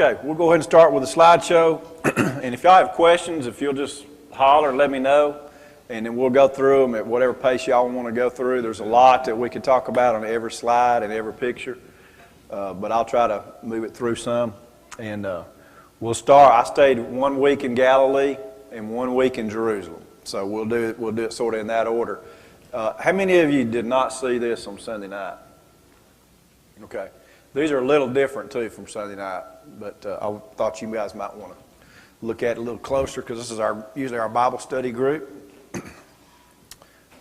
Okay, we'll go ahead and start with the slideshow. And if y'all have questions, if you'll just holler and let me know, and then we'll go through them at whatever pace y'all want to go through. There's a lot that we could talk about on every slide and every picture, but I'll try to move it through some. And we'll start. I stayed 1 week in Galilee and 1 week in Jerusalem, so we'll do it sort of in that order. How many of you did not see this on Sunday night? Okay. These are a little different, too, from Sunday night, but I thought you guys might want to look at it a little closer because this is usually our Bible study group.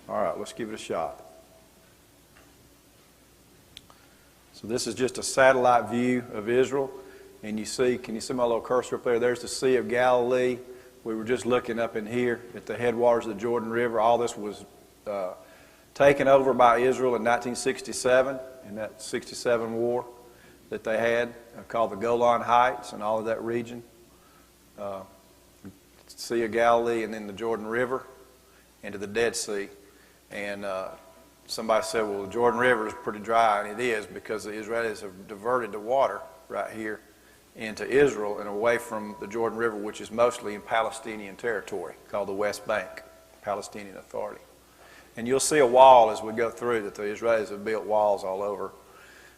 All right, let's give it a shot. So this is just a satellite view of Israel, and can you see my little cursor up there? There's the Sea of Galilee. We were just looking up in here at the headwaters of the Jordan River. All this was taken over by Israel in 1967, in that 67 war that they had, called the Golan Heights and all of that region. Sea of Galilee and then the Jordan River into the Dead Sea. And somebody said, well, the Jordan River is pretty dry, and it is because the Israelis have diverted the water right here into Israel and away from the Jordan River, which is mostly in Palestinian territory, called the West Bank, Palestinian Authority. And you'll see a wall as we go through that the Israelis have built walls all over.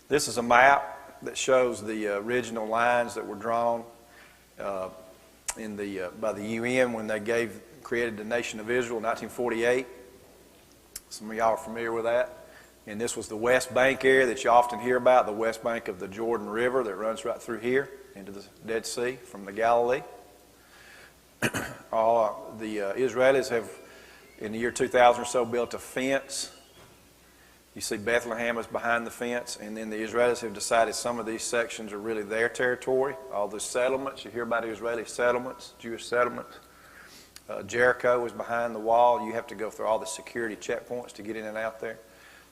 This is a map that shows the original lines that were drawn by the UN when they created the nation of Israel in 1948. Some of y'all are familiar with that. And this was the West Bank area that you often hear about, the West Bank of the Jordan River that runs right through here into the Dead Sea from the Galilee. The Israelis have, in the year 2000 or so, built a fence. You see Bethlehem is behind the fence, and then the Israelis have decided some of these sections are really their territory. All the settlements, you hear about Israeli settlements, Jewish settlements. Jericho is behind the wall. You have to go through all the security checkpoints to get in and out there.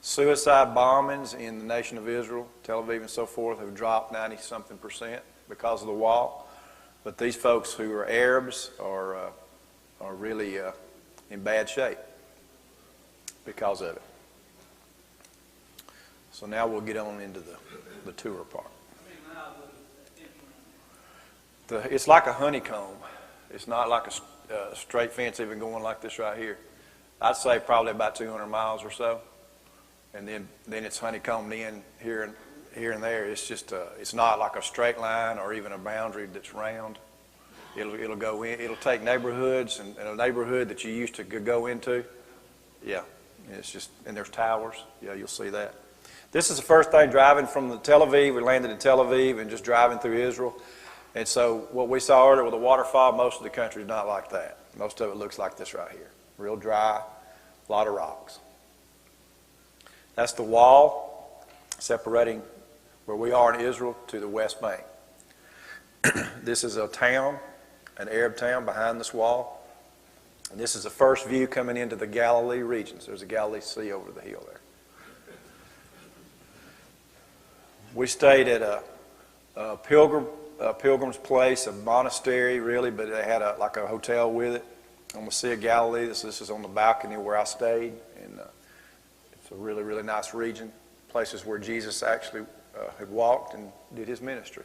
Suicide bombings in the nation of Israel, Tel Aviv and so forth, have dropped 90-something% because of the wall. But these folks who are Arabs are really in bad shape because of it. So now we'll get on into the tour part. It's like a honeycomb. It's not like a straight fence even going like this right here. I'd say probably about 200 miles or so. And then it's honeycombed in here and there. It's just it's not like a straight line or even a boundary that's round. It'll go in. It'll take neighborhoods and a neighborhood that you used to go into. Yeah, it's just, and there's towers. Yeah, you'll see that. This is the first thing driving from Tel Aviv. We landed in Tel Aviv and just driving through Israel. And so what we saw earlier with the waterfall, most of the country is not like that. Most of it looks like this right here. Real dry, a lot of rocks. That's the wall separating where we are in Israel to the West Bank. This is a town, an Arab town behind this wall. And this is the first view coming into the Galilee regions. There's a Galilee Sea over the hill there. We stayed at a pilgrim's place, a monastery really, but they had like a hotel with it on the Sea of Galilee. This is on the balcony where I stayed, and it's a really, really nice region, places where Jesus actually had walked and did his ministry.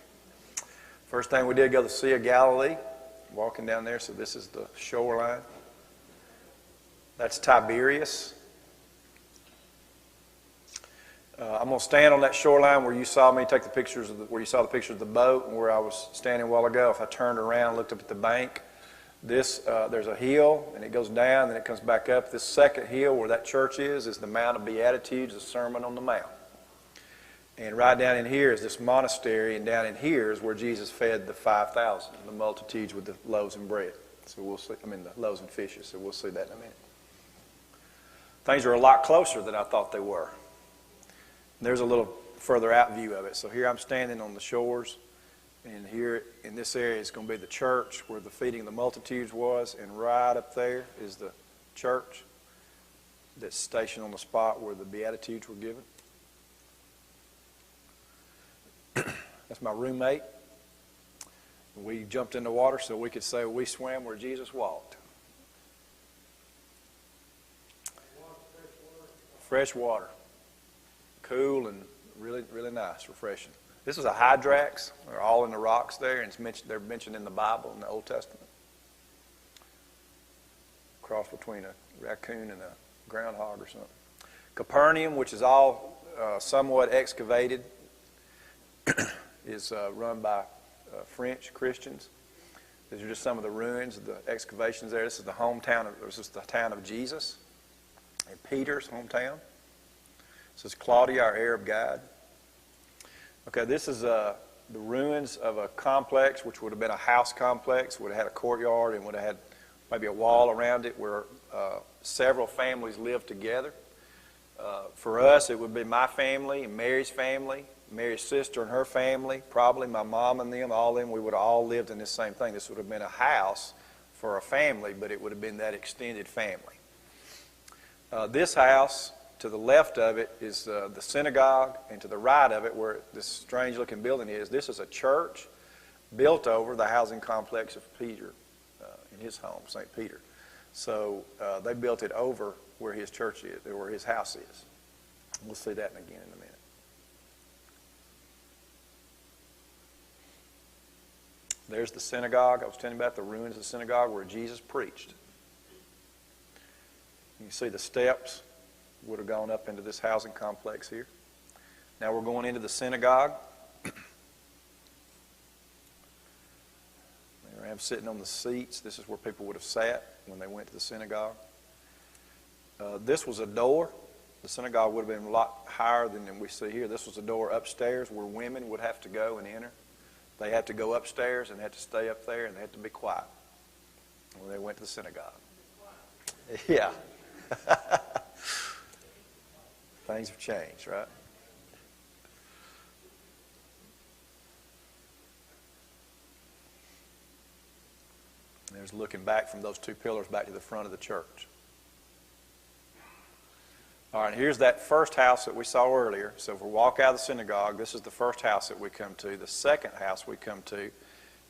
First thing we did, go to the Sea of Galilee, walking down there. So this is the shoreline. That's Tiberias. I'm going to stand on that shoreline where you saw me take the pictures where you saw the pictures of the boat and where I was standing a while ago. If I turned around and looked up at the bank, there's a hill and it goes down and it comes back up. This second hill where that church is the Mount of Beatitudes, the Sermon on the Mount. And right down in here is this monastery, and down in here is where Jesus fed the 5,000, the multitudes with the loaves and bread. So we'll see. The loaves and fishes. So we'll see that in a minute. Things are a lot closer than I thought they were. There's a little further out view of it. So here I'm standing on the shores, and here in this area is going to be the church where the feeding of the multitudes was, and right up there is the church that's stationed on the spot where the Beatitudes were given. That's my roommate. We jumped in the water so we could say we swam where Jesus walked. Fresh water. Cool and really, really nice, refreshing. This is a hydrax. They're all in the rocks there, and they're mentioned in the Bible in the Old Testament. Cross between a raccoon and a groundhog or something. Capernaum, which is all somewhat excavated, is run by French Christians. These are just some of the ruins of the excavations there. This is the town of Jesus, and Peter's hometown. This is Claudia, our Arab guide. Okay, this is the ruins of a complex, which would have been a house complex, would have had a courtyard, and would have had maybe a wall around it where several families lived together. For us, it would be my family and Mary's family, Mary's sister and her family, probably my mom and them, all of them. We would have all lived in this same thing. This would have been a house for a family, but it would have been that extended family. This house, to the left of it, is the synagogue, and to the right of it, where this strange-looking building is, this is a church built over the housing complex of Peter in his home, St. Peter. So they built it over where his church is, or where his house is. We'll see that again in a minute. There's the synagogue. I was telling you about the ruins of the synagogue where Jesus preached. You can see the steps would have gone up into this housing complex here. Now we're going into the synagogue. I'm sitting on the seats. This is where people would have sat when they went to the synagogue. This was a door. The synagogue would have been a lot higher than we see here. This was a door upstairs where women would have to go and enter. They had to go upstairs and had to stay up there, and they had to be quiet when they went to the synagogue. Yeah. Things have changed, right? There's looking back from those two pillars back to the front of the church. All right, here's that first house that we saw earlier. So if we walk out of the synagogue, this is the first house that we come to. The second house we come to,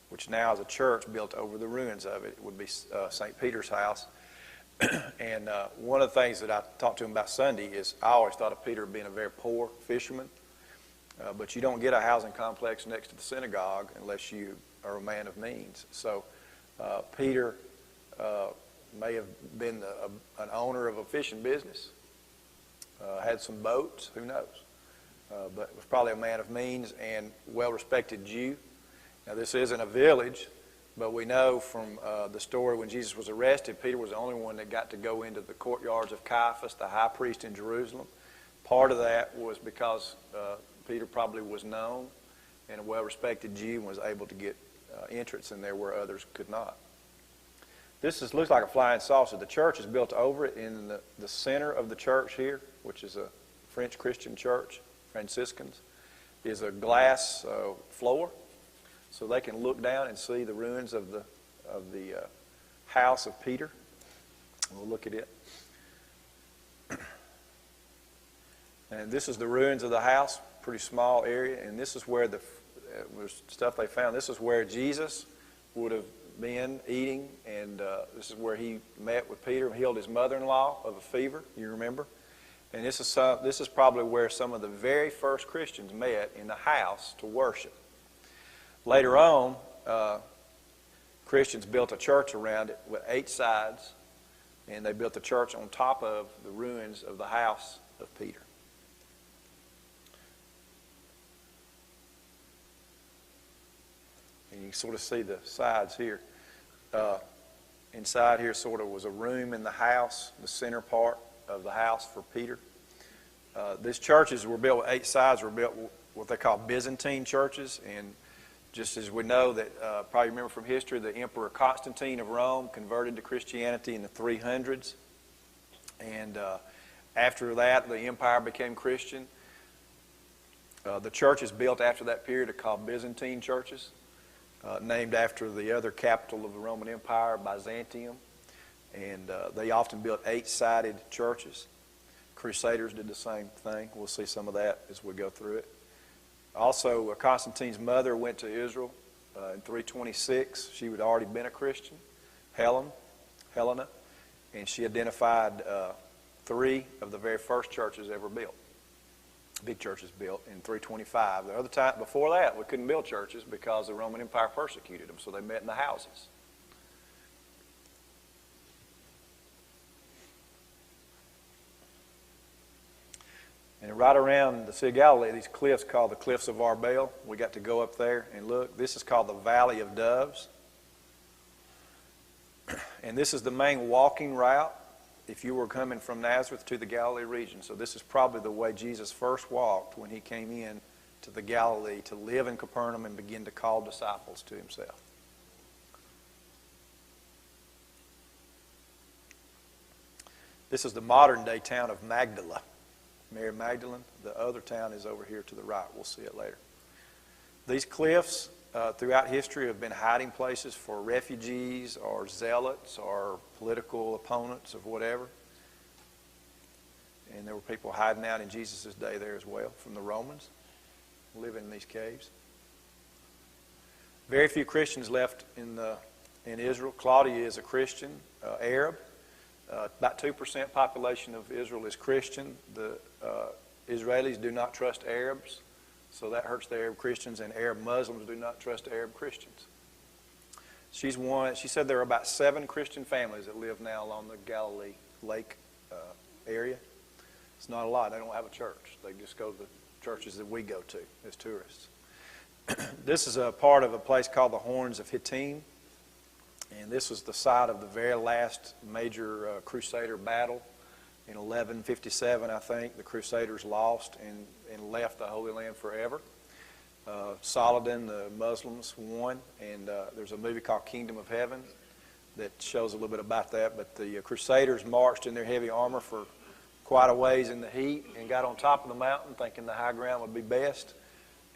which now is a church built over the ruins of it, would be St. Peter's house. And one of the things that I talked to him about Sunday is I always thought of Peter being a very poor fisherman. But you don't get a housing complex next to the synagogue unless you are a man of means. So Peter may have been an owner of a fishing business, had some boats, who knows, but was probably a man of means and well-respected Jew. Now this isn't a village, but we know from the story when Jesus was arrested, Peter was the only one that got to go into the courtyards of Caiaphas, the high priest in Jerusalem. Part of that was because Peter probably was known and a well-respected Jew and was able to get entrance in there where others could not. This looks like a flying saucer. The church is built over it in the center of the church here, which is a French Christian church, Franciscans, is a glass floor, so they can look down and see the ruins of the house of Peter. We'll look at it. And this is the ruins of the house, pretty small area, and this is where the stuff they found. This is where Jesus would have been eating, and this is where he met with Peter and healed his mother-in-law of a fever, you remember? And this is probably where some of the very first Christians met, in the house to worship. Later on, Christians built a church around it with 8 sides, and they built the church on top of the ruins of the house of Peter. And you can sort of see the sides here. Inside here sort of was a room in the house, the center part of the house for Peter. These churches were built with 8 sides, were built what they call Byzantine churches. And just as we know that, probably remember from history, the Emperor Constantine of Rome converted to Christianity in the 300s. And after that, the empire became Christian. The churches built after that period are called Byzantine churches. Named after the other capital of the Roman Empire, Byzantium. And they often built 8-sided churches. Crusaders did the same thing. We'll see some of that as we go through it. Also, Constantine's mother went to Israel in 326. She had already been a Christian, Helena, and she identified 3 of the very first churches ever built. Big churches built in 325. The other time before that, we couldn't build churches because the Roman Empire persecuted them, so they met in the houses. And right around the Sea of Galilee, these cliffs called the Cliffs of Arbel. We got to go up there and look. This is called the Valley of Doves. And this is the main walking route if you were coming from Nazareth to the Galilee region. So this is probably the way Jesus first walked when he came in to the Galilee to live in Capernaum and begin to call disciples to himself. This is the modern day town of Magdala. Mary Magdalene. The other town is over here to the right. We'll see it later. These cliffs throughout history have been hiding places for refugees or zealots or political opponents of whatever. And there were people hiding out in Jesus' day there as well from the Romans, living in these caves. Very few Christians left in Israel. Claudia is a Christian, Arab. About 2% population of Israel is Christian. The Israelis do not trust Arabs, so that hurts the Arab Christians, and Arab Muslims do not trust Arab Christians. She said there are about 7 Christian families that live now along the Galilee Lake area. It's not a lot. They don't have a church. They just go to the churches that we go to as tourists. This is a part of a place called the Horns of Hittim. And this was the site of the very last major Crusader battle in 1157, I think. The Crusaders lost and left the Holy Land forever. Saladin, the Muslims, won. And there's a movie called Kingdom of Heaven that shows a little bit about that. But the Crusaders marched in their heavy armor for quite a ways in the heat and got on top of the mountain thinking the high ground would be best.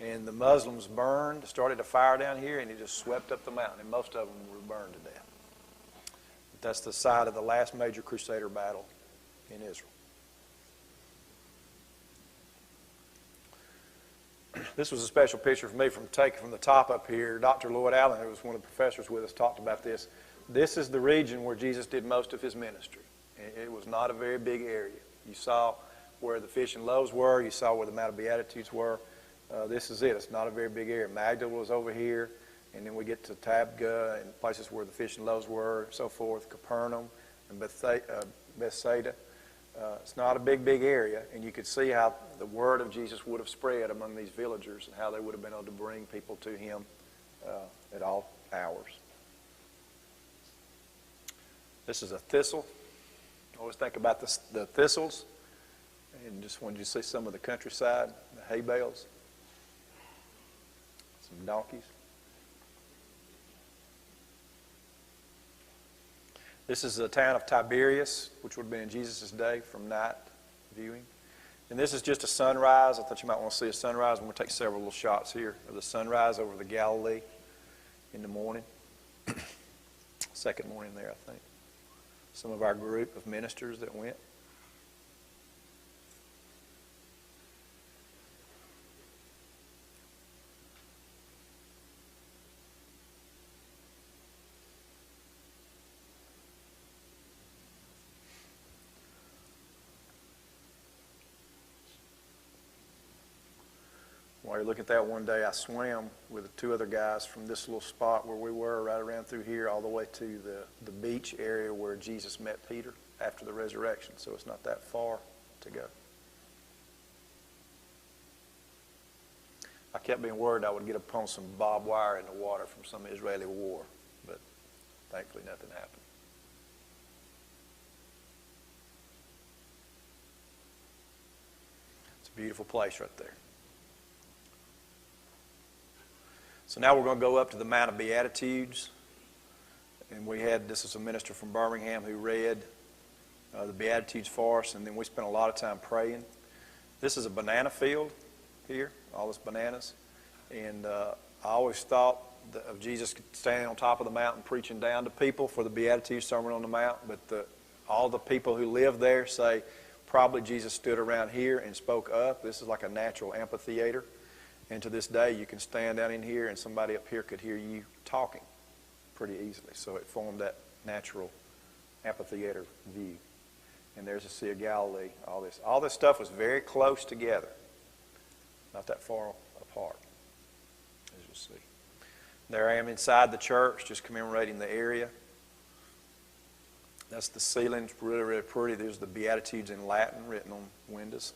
And the Muslims started a fire down here, and it just swept up the mountain, and most of them were burned to death. But that's the site of the last major Crusader battle in Israel. This was a special picture for me taken from the top up here. Dr. Lloyd Allen, who was one of the professors with us, talked about this. This is the region where Jesus did most of his ministry. It was not a very big area. You saw where the fish and loaves were. You saw where the Mount of Beatitudes were. This is it. It's not a very big area. Magdala was over here, and then we get to Tabgha and places where the fish and loaves were, and so forth, Capernaum and Bethsaida. It's not a big area, and you could see how the word of Jesus would have spread among these villagers and how they would have been able to bring people to him at all hours. This is a thistle. I always think about the thistles, and just wanted you to see some of the countryside, the hay bales. Some donkeys. This is the town of Tiberias, which would have been in Jesus' day from night viewing. And this is just a sunrise. I thought you might want to see a sunrise. I'm going to take several little shots here of the sunrise over the Galilee in the morning. Second morning there, I think. Some of our group of ministers that went. While you're looking at that, one day I swam with 2 other guys from this little spot where we were right around through here all the way to the beach area where Jesus met Peter after the resurrection. So it's not that far to go. I kept being worried I would get upon some barbed wire in the water from some Israeli war, but thankfully nothing happened. It's a beautiful place right there. So now we're going to go up to the Mount of Beatitudes. And this is a minister from Birmingham who read the Beatitudes for us, and then we spent a lot of time praying. This is a banana field here, all these bananas. And I always thought of Jesus standing on top of the mountain preaching down to people for the Beatitudes Sermon on the Mount, but all the people who live there say probably Jesus stood around here and spoke up. This is like a natural amphitheater. And to this day, you can stand down in here and somebody up here could hear you talking pretty easily. So it formed that natural amphitheater view. And there's the Sea of Galilee, all this. All this stuff was very close together. not that far apart, as you'll see. There I am inside the church, just commemorating the area. That's the ceiling. It's really, really pretty. There's the Beatitudes in Latin written on windows.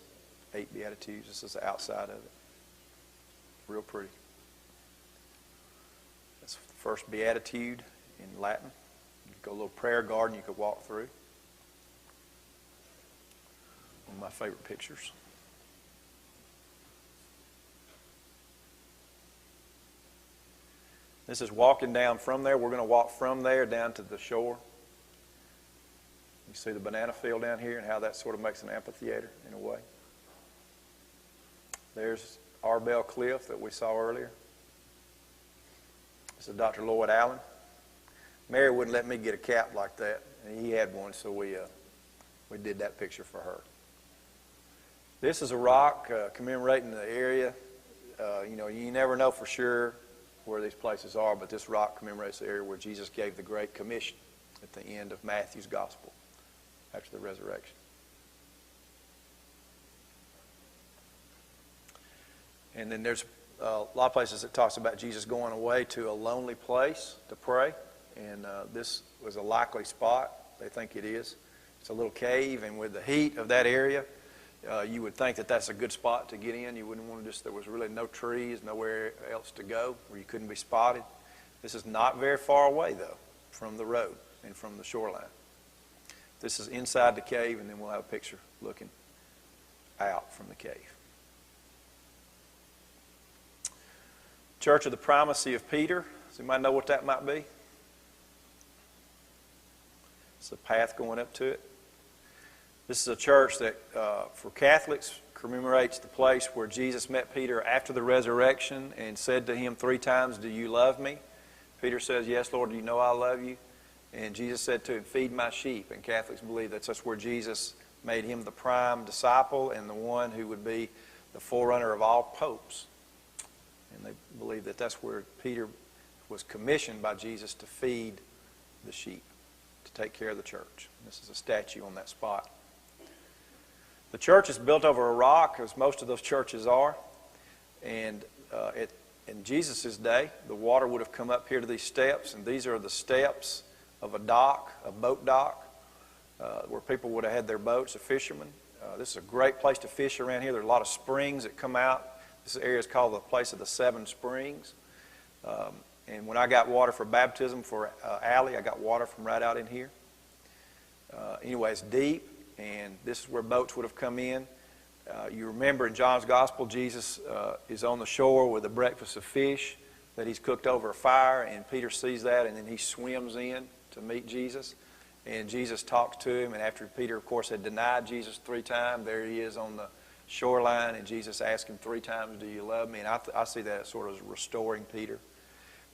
8 Beatitudes. This is the outside of it. Real pretty. That's the first Beatitude in Latin. You could go a little prayer garden you could walk through. One of my favorite pictures. This is walking down from there. We're going to walk from there down to the shore. You see the banana field down here and how that sort of makes an amphitheater in a way. There's Arbel Cliff that we saw earlier. This is Dr. Lloyd Allen. Mary wouldn't let me get a cap like that, and he had one, so we did that picture for her. This is a rock commemorating the area. You never know for sure where these places are, but this rock commemorates the area where Jesus gave the Great Commission at the end of Matthew's Gospel after the resurrection. And then there's a lot of places that talks about Jesus going away to a lonely place to pray, and this was a likely spot. They think it is. It's a little cave, and with the heat of that area, you would think that that's a good spot to get in. You wouldn't want to there was really no trees, nowhere else to go where you couldn't be spotted. This is not very far away, though, from the road and from the shoreline. This is inside the cave, and then we'll have a picture looking out from the cave. Church of the Primacy of Peter. Does anybody know what that might be? It's a path going up to it. This is a church that, for Catholics, commemorates the place where Jesus met Peter after the resurrection and said to him 3 times, "Do you love me?" Peter says, "Yes, Lord, you know I love you." And Jesus said to him, "Feed my sheep." And Catholics believe that's where Jesus made him the prime disciple and the one who would be the forerunner of all popes. And they believe that that's where Peter was commissioned by Jesus to feed the sheep, to take care of the church. And this is a statue on that spot. The church is built over a rock, as most of those churches are. And in Jesus' day, the water would have come up here to these steps, and these are the steps of a dock, a boat dock, where people would have had their boats, the fishermen. This is a great place to fish around here. There are a lot of springs that come out. This area is called the place of the 7 springs. And when I got water for baptism for Allie, I got water from right out in here. Anyway, it's deep, and this is where boats would have come in. You remember in John's Gospel, Jesus is on the shore with a breakfast of fish that he's cooked over a fire, and Peter sees that, and then he swims in to meet Jesus. And Jesus talks to him, and after Peter, of course, had denied Jesus 3 times, there he is on the shoreline, and Jesus asked him 3 times, "Do you love me?" And I see that as sort of restoring Peter.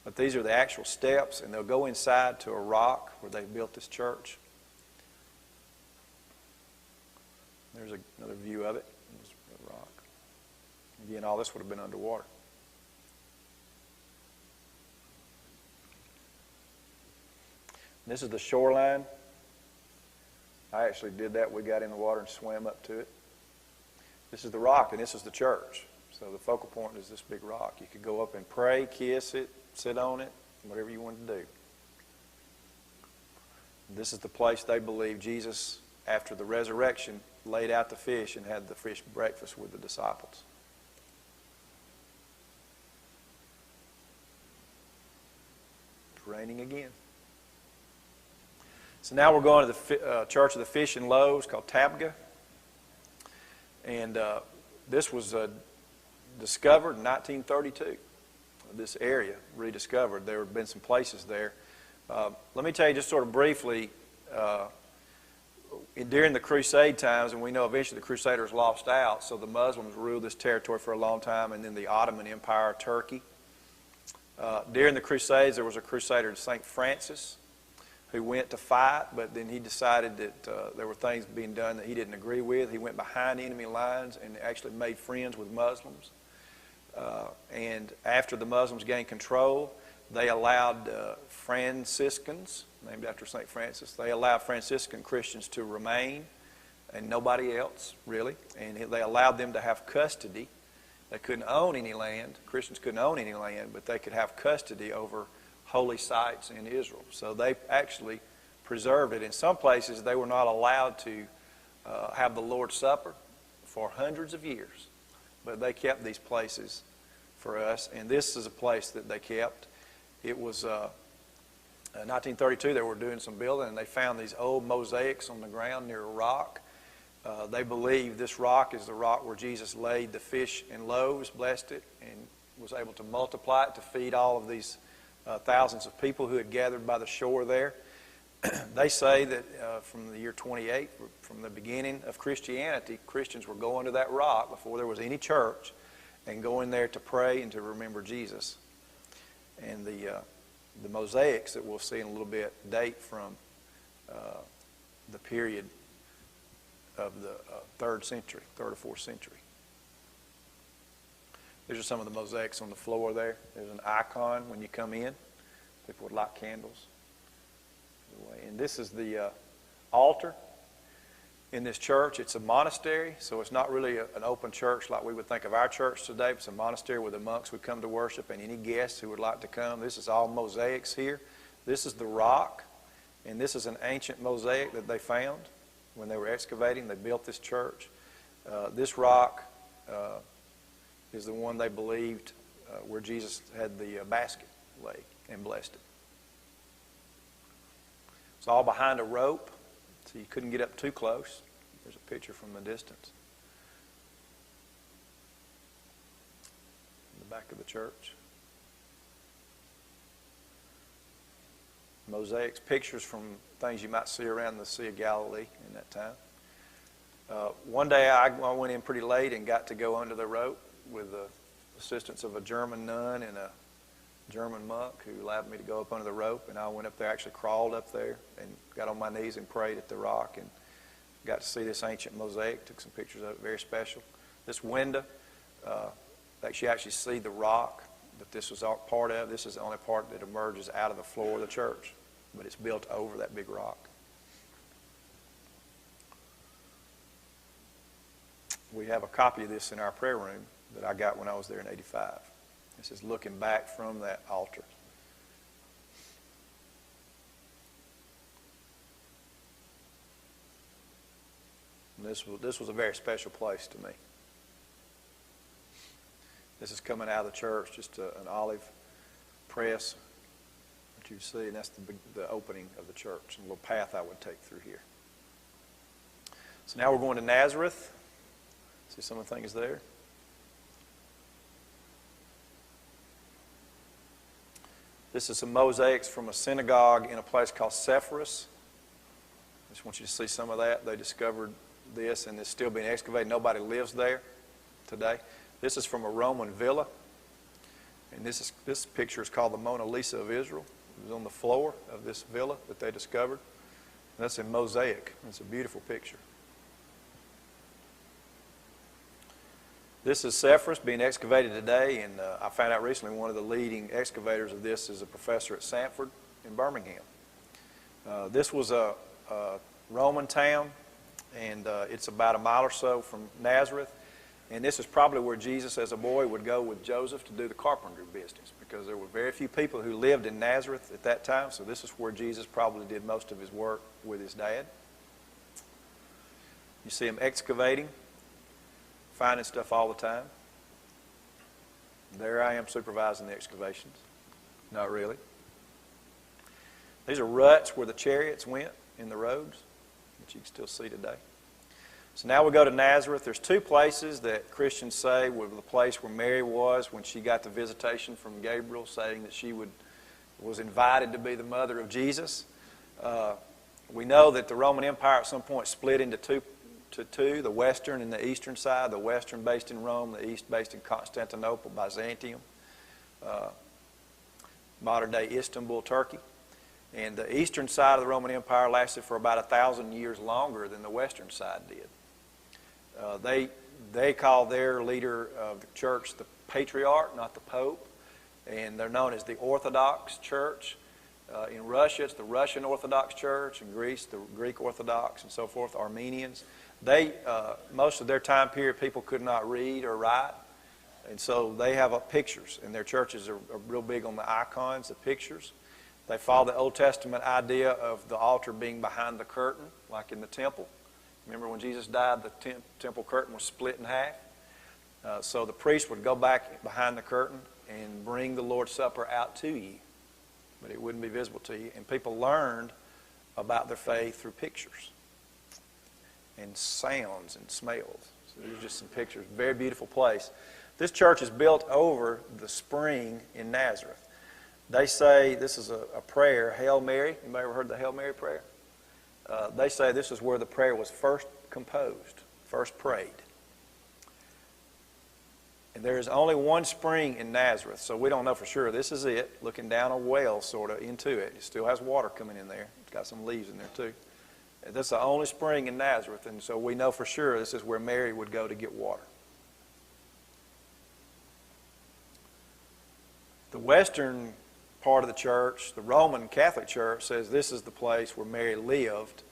But these are the actual steps, and they'll go inside to a rock where they built this church. There's another view of it. There's a rock. Again, all this would have been underwater. This is the shoreline. I actually did that. We got in the water and swam up to it. This is the rock, and this is the church. So the focal point is this big rock. You could go up and pray, kiss it, sit on it, whatever you want to do. This is the place they believe Jesus, after the resurrection, laid out the fish and had the fish breakfast with the disciples. It's raining again. So now we're going to the Church of the Fish and Loaves called Tabgha. And this was discovered in 1932. This area rediscovered. There have been some places there. Let me tell you just sort of briefly, during the Crusade times, and we know eventually the Crusaders lost out, so the Muslims ruled this territory for a long time, and then the Ottoman Empire, Turkey. During the Crusades, there was a crusader, St. Francis, who went to fight, but then he decided that there were things being done that he didn't agree with. He went behind enemy lines and actually made friends with Muslims. And after the Muslims gained control, they allowed Franciscans, named after St. Francis, they allowed Franciscan Christians to remain, and nobody else, really. And they allowed them to have custody. They couldn't own any land. Christians couldn't own any land, but they could have custody over holy sites in Israel. So they actually preserved it. In some places, they were not allowed to have the Lord's Supper for hundreds of years, but they kept these places for us. And this is a place that they kept. It was 1932. They were doing some building, and they found these old mosaics on the ground near a rock. They believe this rock is the rock where Jesus laid the fish in loaves, blessed it, and was able to multiply it to feed all of these thousands of people who had gathered by the shore there. They say that from the year 28, from the beginning of Christianity, Christians were going to that rock before there was any church and going there to pray and to remember Jesus. And the mosaics that we'll see in a little bit date from the period of the 3rd century, 3rd or 4th century. These are some of the mosaics on the floor there. There's an icon when you come in. People would light candles. And this is the altar in this church. It's a monastery, so it's not really an open church like we would think of our church today. It's a monastery where the monks would come to worship and any guests who would like to come. This is all mosaics here. This is the rock, and this is an ancient mosaic that they found when they were excavating. They built this church. This rock is the one they believed where Jesus had the basket laid and blessed it. It's all behind a rope, so you couldn't get up too close. There's a picture from the distance. In the back of the church. Mosaics, pictures from things you might see around the Sea of Galilee in that time. One day I went in pretty late and got to go under the rope with the assistance of a German nun and a German monk who allowed me to go up under the rope, and I went up there, actually crawled up there and got on my knees and prayed at the rock and got to see this ancient mosaic, took some pictures of it, very special. This window, you actually see the rock that this was all part of. This is the only part that emerges out of the floor of the church, but it's built over that big rock. We have a copy of this in our prayer room that I got when I was there in '85. This is looking back from that altar. And this was a very special place to me. This is coming out of the church, just an olive press that you see, and that's the opening of the church, and a little path I would take through here. So now we're going to Nazareth. See some of the things there. This is some mosaics from a synagogue in a place called Sepphoris. I just want you to see some of that. They discovered this, and it's still being excavated. Nobody lives there today. This is from a Roman villa, and this picture is called the Mona Lisa of Israel. It was on the floor of this villa that they discovered. And that's in mosaic. It's a beautiful picture. This is Sepphoris being excavated today, and I found out recently one of the leading excavators of this is a professor at Samford in Birmingham. This was a Roman town, and it's about a mile or so from Nazareth. And this is probably where Jesus, as a boy, would go with Joseph to do the carpentry business, because there were very few people who lived in Nazareth at that time, so this is where Jesus probably did most of his work with his dad. You see him excavating, finding stuff all the time. There I am supervising the excavations. Not really. These are ruts where the chariots went in the roads, which you can still see today. So now we go to Nazareth. There's two places that Christians say were the place where Mary was when she got the visitation from Gabriel saying that she was invited to be the mother of Jesus. We know that the Roman Empire at some point split into two, the western and the eastern side. The western based in Rome, the east based in Constantinople, Byzantium, modern-day Istanbul, Turkey. And the eastern side of the Roman Empire lasted for about 1,000 years longer than the western side did. They call their leader of the church the Patriarch, not the Pope, and they're known as the Orthodox Church. In Russia, it's the Russian Orthodox Church. In Greece, the Greek Orthodox, and so forth, Armenians. Most of their time period, people could not read or write, And so they have pictures, and their churches are real big on the icons, the pictures. They follow the Old Testament idea of the altar being behind the curtain, like in the temple. Remember when Jesus died, the temple curtain was split in half? So the priest would go back behind the curtain and bring the Lord's Supper out to you, but it wouldn't be visible to you. And people learned about their faith through pictures and sounds and smells. So there's just some pictures. Very beautiful place. This church is built over the spring in Nazareth. They say, this is a prayer, Hail Mary. Anybody ever heard the Hail Mary prayer? They say this is where the prayer was first composed, first prayed. And there is only one spring in Nazareth, so we don't know for sure. This is it, looking down a well sort of into it. It still has water coming in there. It's got some leaves in there too. This is the only spring in Nazareth, and so we know for sure this is where Mary would go to get water. The western part of the church, the Roman Catholic Church, says this is the place where Mary lived,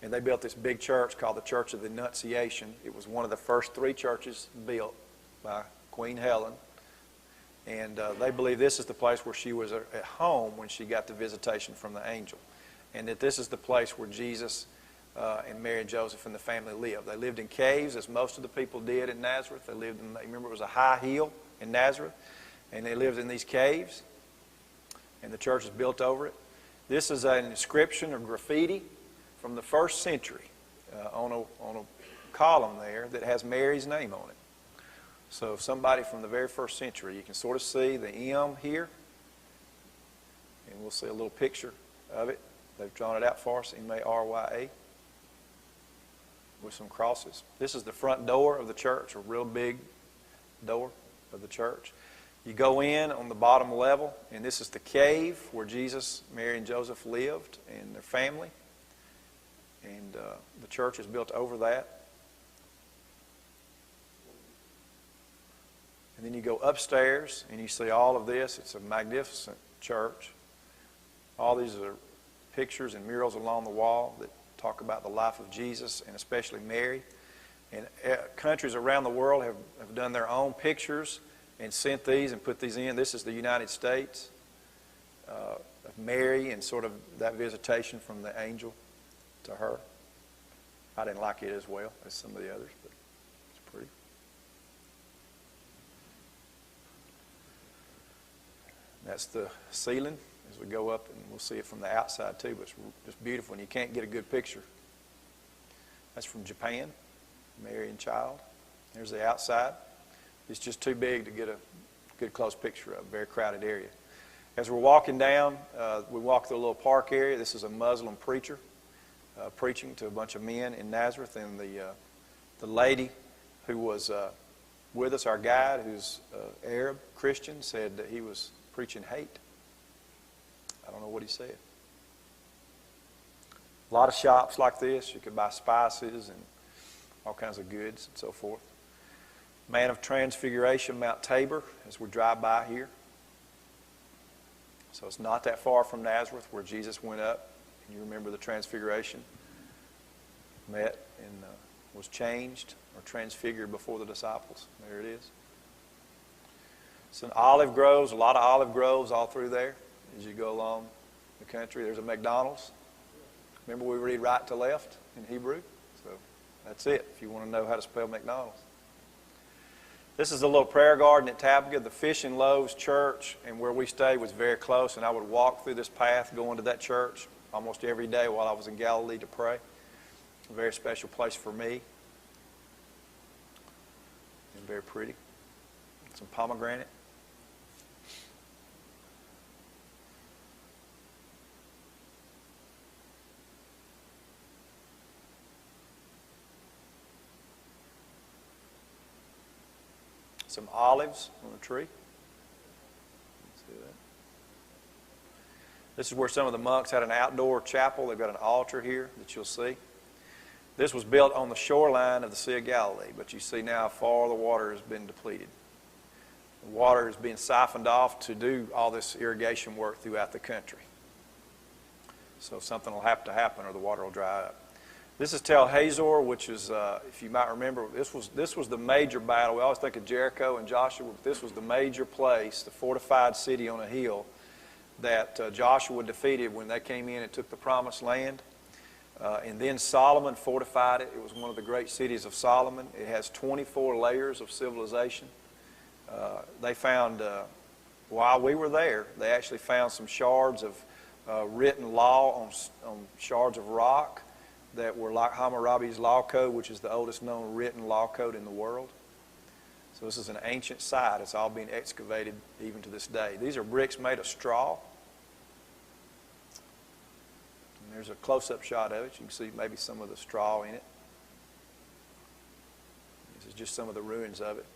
and they built this big church called the Church of the Annunciation. It was one of the first 3 churches built by Queen Helen, and they believe this is the place where she was at home when she got the visitation from the angel, and that this is the place where Jesus and Mary and Joseph and the family lived. They lived in caves, as most of the people did in Nazareth. They lived in, remember, it was a high hill in Nazareth, and they lived in these caves, and the church is built over it. This is an inscription or graffiti from the 1st century on a column there that has Mary's name on it. So somebody from the very 1st century, you can sort of see the M here, and we'll see a little picture of it. They've drawn it out for us, M-A-R-Y-A, with some crosses. This is the front door of the church, a real big door of the church. You go in on the bottom level, and this is the cave where Jesus, Mary, and Joseph lived and their family. And the church is built over that. And then you go upstairs, and you see all of this. It's a magnificent church. All these are pictures and murals along the wall that talk about the life of Jesus, and especially Mary. And countries around the world have done their own pictures and sent these and put these in. This is the United States of Mary and sort of that visitation from the angel to her. I didn't like it as well as some of the others, but it's pretty. That's the ceiling as we go up, and we'll see it from the outside too, but it's just beautiful, and you can't get a good picture. That's from Japan, Mary and child. There's the outside. It's just too big to get a good close picture of. Very crowded area. As we're walking down, we walk through a little park area. This is a Muslim preacher preaching to a bunch of men in Nazareth, and the lady who was with us, our guide, who's Arab Christian, said that he was preaching hate. I don't know what he said. A lot of shops like this. You could buy spices and all kinds of goods and so forth. Mount of Transfiguration, Mount Tabor, as we drive by here. So it's not that far from Nazareth where Jesus went up. And you remember the Transfiguration. Met and was changed or transfigured before the disciples. There it is. Some olive groves, a lot of olive groves all through there as you go along the country. There's a McDonald's. Remember we read right to left in Hebrew? So that's it if you want to know how to spell McDonald's. This is a little prayer garden at Tabitha. The Fish and Loaves Church and where we stayed was very close, and I would walk through this path going to that church almost every day while I was in Galilee to pray. A very special place for me. And very pretty. Some pomegranate. Some olives on the tree. See that? This is where some of the monks had an outdoor chapel. They've got an altar here that you'll see. This was built on the shoreline of the Sea of Galilee, but you see now how far the water has been depleted. The water is being siphoned off to do all this irrigation work throughout the country. So something will have to happen or the water will dry up. This is Tel Hazor, which is, if you might remember, this was the major battle. We always think of Jericho and Joshua, but this was the major place, the fortified city on a hill that Joshua defeated when they came in and took the promised land. And then Solomon fortified it. It was one of the great cities of Solomon. It has 24 layers of civilization. They found, while we were there, they actually found some shards of written law on shards of rock that were like Hammurabi's Law Code, which is the oldest known written law code in the world. So this is an ancient site. It's all being excavated even to this day. These are bricks made of straw. And there's a close-up shot of it. You can see maybe some of the straw in it. This is just some of the ruins of it.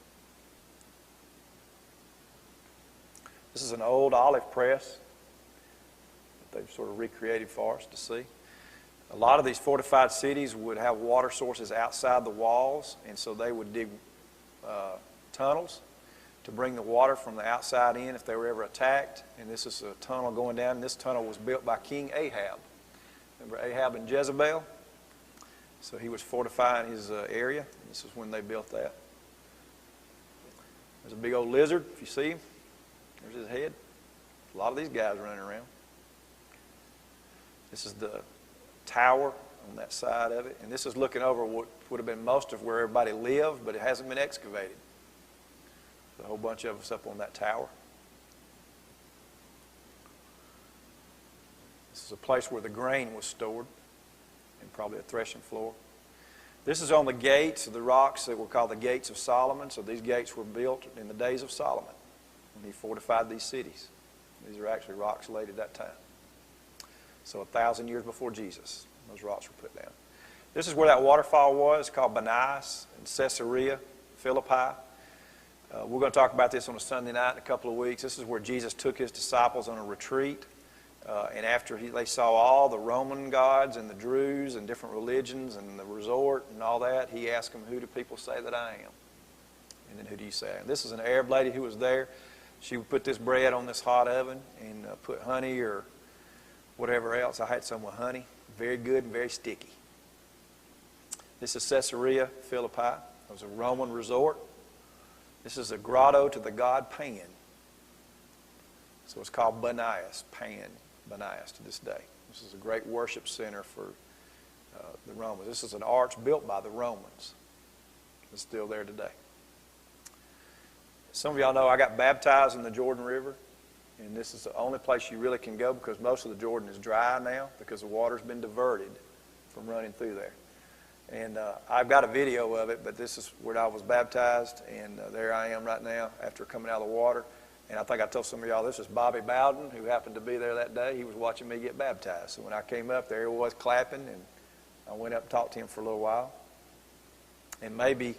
This is an old olive press that they've sort of recreated for us to see. A lot of these fortified cities would have water sources outside the walls, and so they would dig tunnels to bring the water from the outside in if they were ever attacked. And this is a tunnel going down, and this tunnel was built by King Ahab. Remember Ahab and Jezebel? So he was fortifying his area. This is when they built that. There's a big old lizard, if you see him. There's his head. A lot of these guys running around. This is the tower on that side of it. And this is looking over what would have been most of where everybody lived, but it hasn't been excavated. There's a whole bunch of us up on that tower. This is a place where the grain was stored, and probably a threshing floor. This is on the gates of the rocks that were called the Gates of Solomon. So these gates were built in the days of Solomon when he fortified these cities. These are actually rocks laid at that time. So 1,000 years before Jesus, those rocks were put down. This is where that waterfall was, called Banias in Caesarea Philippi. We're going to talk about this on a Sunday night in a couple of weeks. This is where Jesus took his disciples on a retreat. And after they saw all the Roman gods and the Druze and different religions and the resort and all that, he asked them, "Who do people say that I am?" And then, "Who do you say I am?" This is an Arab lady who was there. She would put this bread on this hot oven and put honey or whatever else. I had some with honey. Very good and very sticky. This is Caesarea Philippi. It was a Roman resort. This is a grotto to the god Pan. So it's called Banias, Pan, Banias to this day. This is a great worship center for the Romans. This is an arch built by the Romans. It's still there today. Some of y'all know I got baptized in the Jordan River. And this is the only place you really can go because most of the Jordan is dry now because the water's been diverted from running through there. And I've got a video of it, but this is where I was baptized, and there I am right now after coming out of the water. And I think I told some of y'all this is Bobby Bowden, who happened to be there that day. He was watching me get baptized. So when I came up, there he was clapping, and I went up and talked to him for a little while. And maybe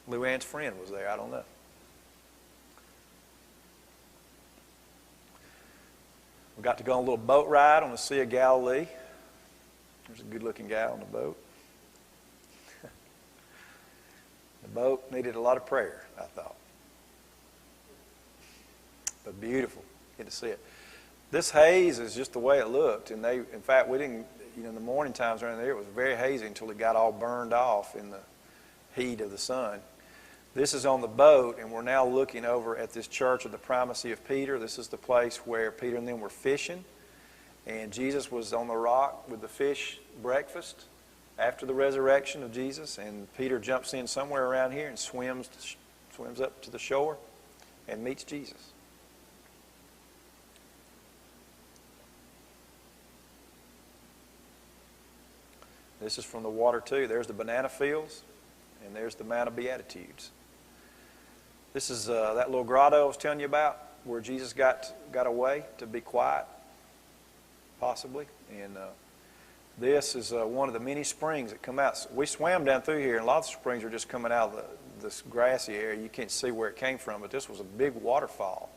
Lou Ann's friend was there. I don't know. We got to go on a little boat ride on the Sea of Galilee. There's a good-looking guy on the boat. The boat needed a lot of prayer, I thought. But beautiful. Get to see it. This haze is just the way it looked. And in fact, we didn't, in the morning times around there, it was very hazy until it got all burned off in the heat of the sun. This is on the boat, and we're now looking over at this church of the Primacy of Peter. This is the place where Peter and them were fishing. And Jesus was on the rock with the fish breakfast after the resurrection of Jesus. And Peter jumps in somewhere around here and swims up to the shore and meets Jesus. This is from the water too. There's the banana fields, and there's the Mount of Beatitudes. This is that little grotto I was telling you about, where Jesus got away to be quiet, possibly. And this is one of the many springs that come out. We swam down through here, and a lot of the springs are just coming out of this grassy area. You can't see where it came from, but this was a big waterfall,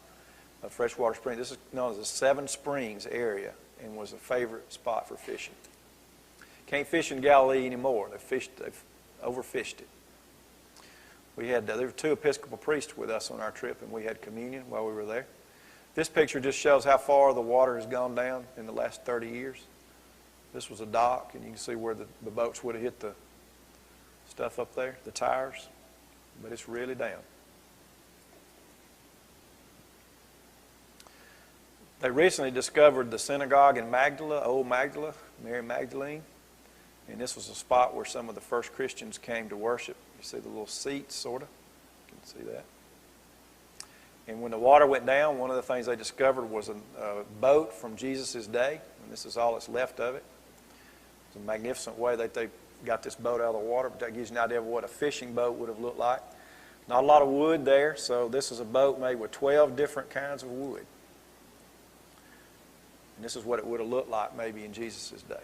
a freshwater spring. This is known as the Seven Springs area and was a favorite spot for fishing. Can't fish in Galilee anymore. They've overfished it. There were 2 Episcopal priests with us on our trip, and we had communion while we were there. This picture just shows how far the water has gone down in the last 30 years. This was a dock, and you can see where the boats would have hit the stuff up there, the tires. But it's really down. They recently discovered the synagogue in Magdala, Old Magdala, Mary Magdalene. And this was a spot where some of the first Christians came to worship. You see the little seats, sort of. You can see that. And when the water went down, one of the things they discovered was a boat from Jesus' day. And this is all that's left of it. It's a magnificent way that they got this boat out of the water. But that gives you an idea of what a fishing boat would have looked like. Not a lot of wood there, so this is a boat made with 12 different kinds of wood. And this is what it would have looked like maybe in Jesus' day.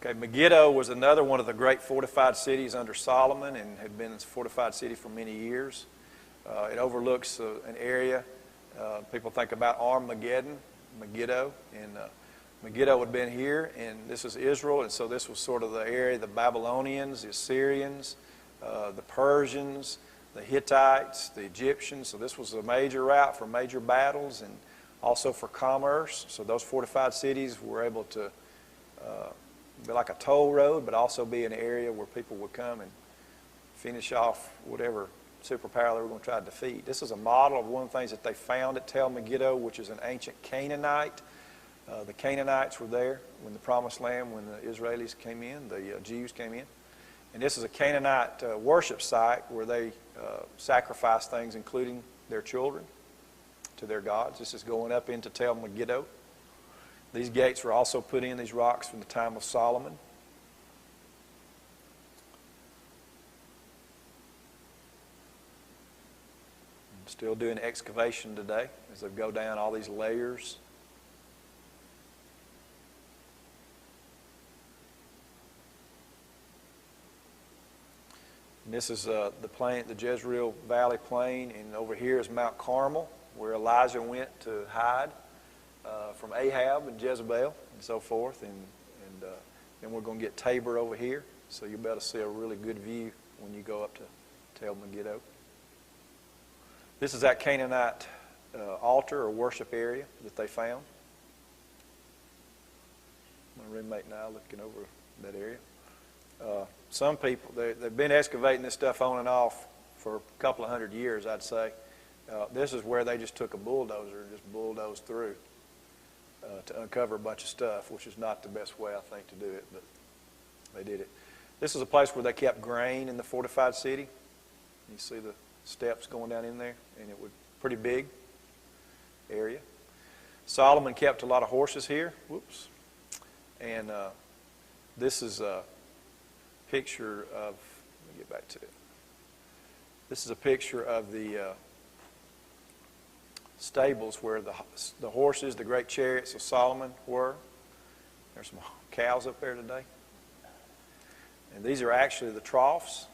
Okay, Megiddo was another one of the great fortified cities under Solomon and had been a fortified city for many years. It overlooks an area. People think about Armageddon, Megiddo. And Megiddo had been here, and this is Israel. And so this was sort of the area, the Babylonians, the Assyrians, the Persians, the Hittites, the Egyptians. So this was a major route for major battles and also for commerce. So those fortified cities were able to be like a toll road, but also be an area where people would come and finish off whatever superpower they were going to try to defeat. This is a model of one of the things that they found at Tel Megiddo, which is an ancient Canaanite. The Canaanites were there when the Promised Land, when the Israelis came in, the Jews came in. And this is a Canaanite worship site where they sacrifice things, including their children, to their gods. This is going up into Tel Megiddo. These gates were also put in, these rocks, from the time of Solomon. Still doing excavation today as they go down all these layers. And this is the Jezreel Valley Plain, and over here is Mount Carmel, where Elijah went to hide from Ahab and Jezebel and so forth. And then we're going to get Tabor over here, so you'll be able to see a really good view when you go up to Tel Megiddo. This is that Canaanite altar or worship area that they found. My roommate and I looking over that area. Some people, they've been excavating this stuff on and off for a couple of hundred years, I'd say. This is where they just took a bulldozer and just bulldozed through to uncover a bunch of stuff, which is not the best way, I think, to do it, but they did it. This is a place where they kept grain in the fortified city. You see the steps going down in there, and it was a pretty big area. Solomon kept a lot of horses here. Whoops. And this is a picture of, let me get back to it. This is a picture of the stables where the horses, the great chariots of Solomon were. There's some cows up there today. And these are actually the troughs.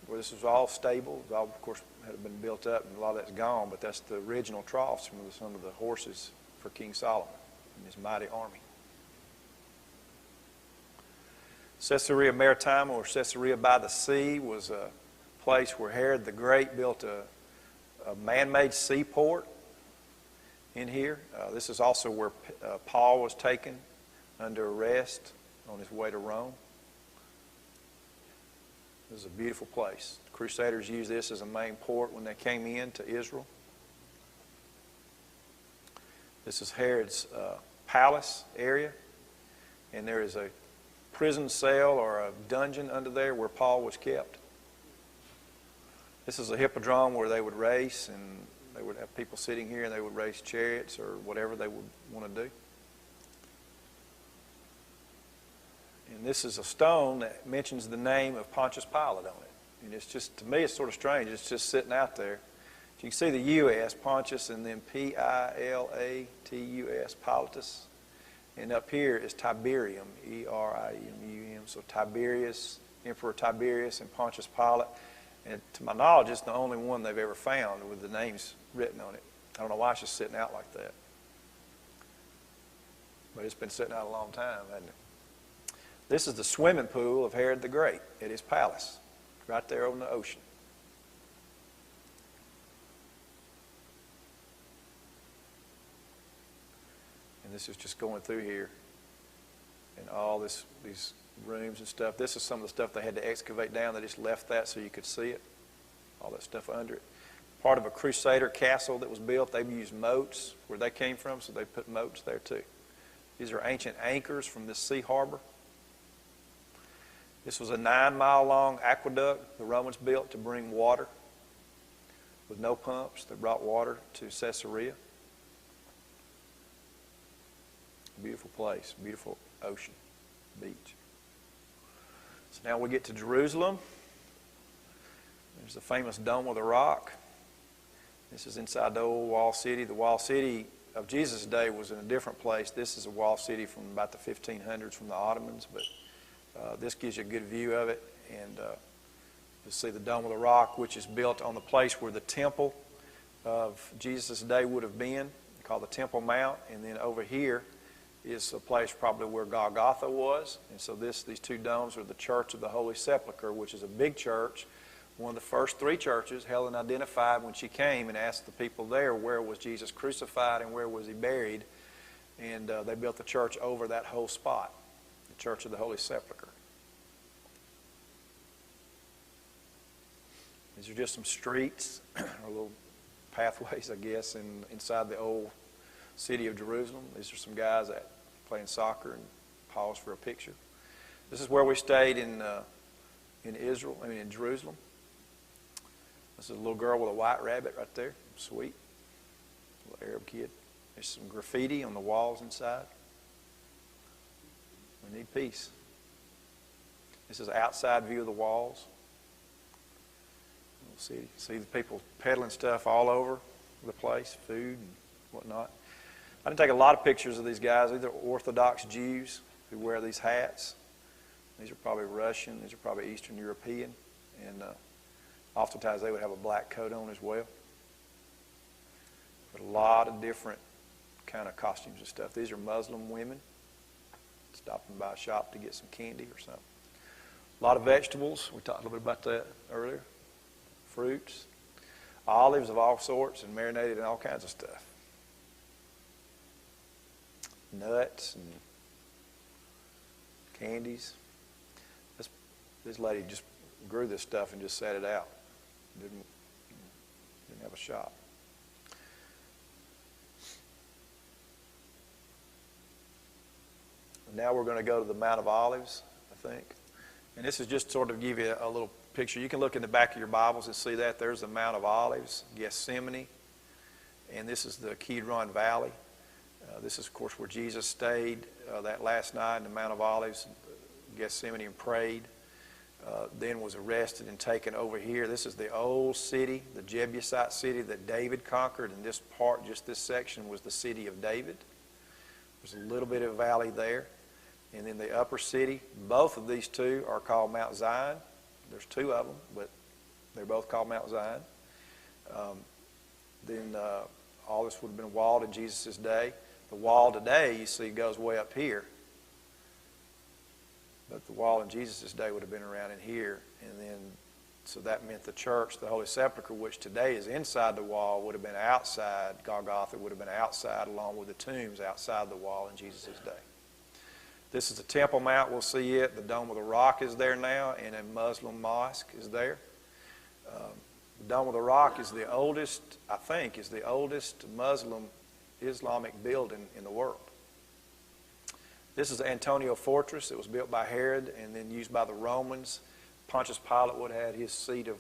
Where this was all stable. It all, of course, had been built up, and a lot of that's gone, but that's the original troughs from some of the horses for King Solomon and his mighty army. Caesarea Maritima, or Caesarea by the Sea, was a place where Herod the Great built a man-made seaport in here. This is also where Paul was taken under arrest on his way to Rome. This is a beautiful place. The Crusaders used this as a main port when they came into Israel. This is Herod's palace area, and there is a prison cell or a dungeon under there where Paul was kept. This is a hippodrome where they would race, and they would have people sitting here, and they would race chariots or whatever they would want to do. And this is a stone that mentions the name of Pontius Pilate on it. And it's just, to me, it's sort of strange. It's just sitting out there. You can see the U.S., Pontius, and then Pilatus, Pilatus. And up here is Tiberium, E-R-I-M-U-M. So Tiberius, Emperor Tiberius, and Pontius Pilate. And to my knowledge, it's the only one they've ever found with the names written on it. I don't know why it's just sitting out like that. But it's been sitting out a long time, hasn't it? This is the swimming pool of Herod the Great at his palace, right there on the ocean. And this is just going through here. And all these rooms and stuff. This is some of the stuff they had to excavate down. They just left that so you could see it. All that stuff under it. Part of a Crusader castle that was built. They used moats where they came from, so they put moats there too. These are ancient anchors from this sea harbor. This was a 9-mile-long aqueduct the Romans built to bring water. With no pumps, they brought water to Caesarea. Beautiful place, beautiful ocean, beach. So now we get to Jerusalem. There's the famous Dome of the Rock. This is inside the old walled city. The walled city of Jesus' day was in a different place. This is a walled city from about the 1500s from the Ottomans, but this gives you a good view of it. And you'll see the Dome of the Rock, which is built on the place where the temple of Jesus' day would have been, called the Temple Mount. And then over here is a place probably where Golgotha was. And so these two domes are the Church of the Holy Sepulchre, which is a big church. One of the first 3 churches Helen identified when she came and asked the people there where was Jesus crucified and where was he buried. And they built the church over that whole spot, the Church of the Holy Sepulchre. These are just some streets, or little pathways, I guess, inside the old city of Jerusalem. These are some guys that playing soccer and pause for a picture. This is where we stayed in Jerusalem. This is a little girl with a white rabbit right there. Sweet. Little Arab kid. There's some graffiti on the walls inside. We need peace. This is an outside view of the walls. See the people peddling stuff all over the place, food and whatnot. I didn't take a lot of pictures of these guys. These are Orthodox Jews who wear these hats. These are probably Russian. These are probably Eastern European. And oftentimes they would have a black coat on as well. But a lot of different kind of costumes and stuff. These are Muslim women stopping by a shop to get some candy or something. A lot of vegetables. We talked a little bit about that earlier. Fruits. Olives of all sorts and marinated in all kinds of stuff. Nuts and candies. This lady just grew this stuff and just set it out. Didn't have a shop. Now we're going to go to the Mount of Olives, I think. And this is just sort of give you a little picture. You can look in the back of your Bibles and see that. There's the Mount of Olives, Gethsemane. And this is the Kidron Valley. This is, of course, where Jesus stayed that last night in the Mount of Olives, Gethsemane, and prayed. Then was arrested and taken over here. This is the old city, the Jebusite city that David conquered. And this part, just this section, was the city of David. There's a little bit of a valley there. And then the upper city, both of these two are called Mount Zion. There's 2 of them, but they're both called Mount Zion. Then all this would have been walled in Jesus' day. The wall today, you see, goes way up here. But the wall in Jesus' day would have been around in here. And then, so that meant the church, the Holy Sepulchre, which today is inside the wall, would have been outside. Golgotha would have been outside, along with the tombs outside the wall in Jesus' day. This is the Temple Mount. We'll see it. The Dome of the Rock is there now, and a Muslim mosque is there. The Dome of the Rock is the oldest, I think, is the oldest Muslim Islamic building in the world. This is Antonia Fortress. It was built by Herod and then used by the Romans. Pontius Pilate would have had his seat of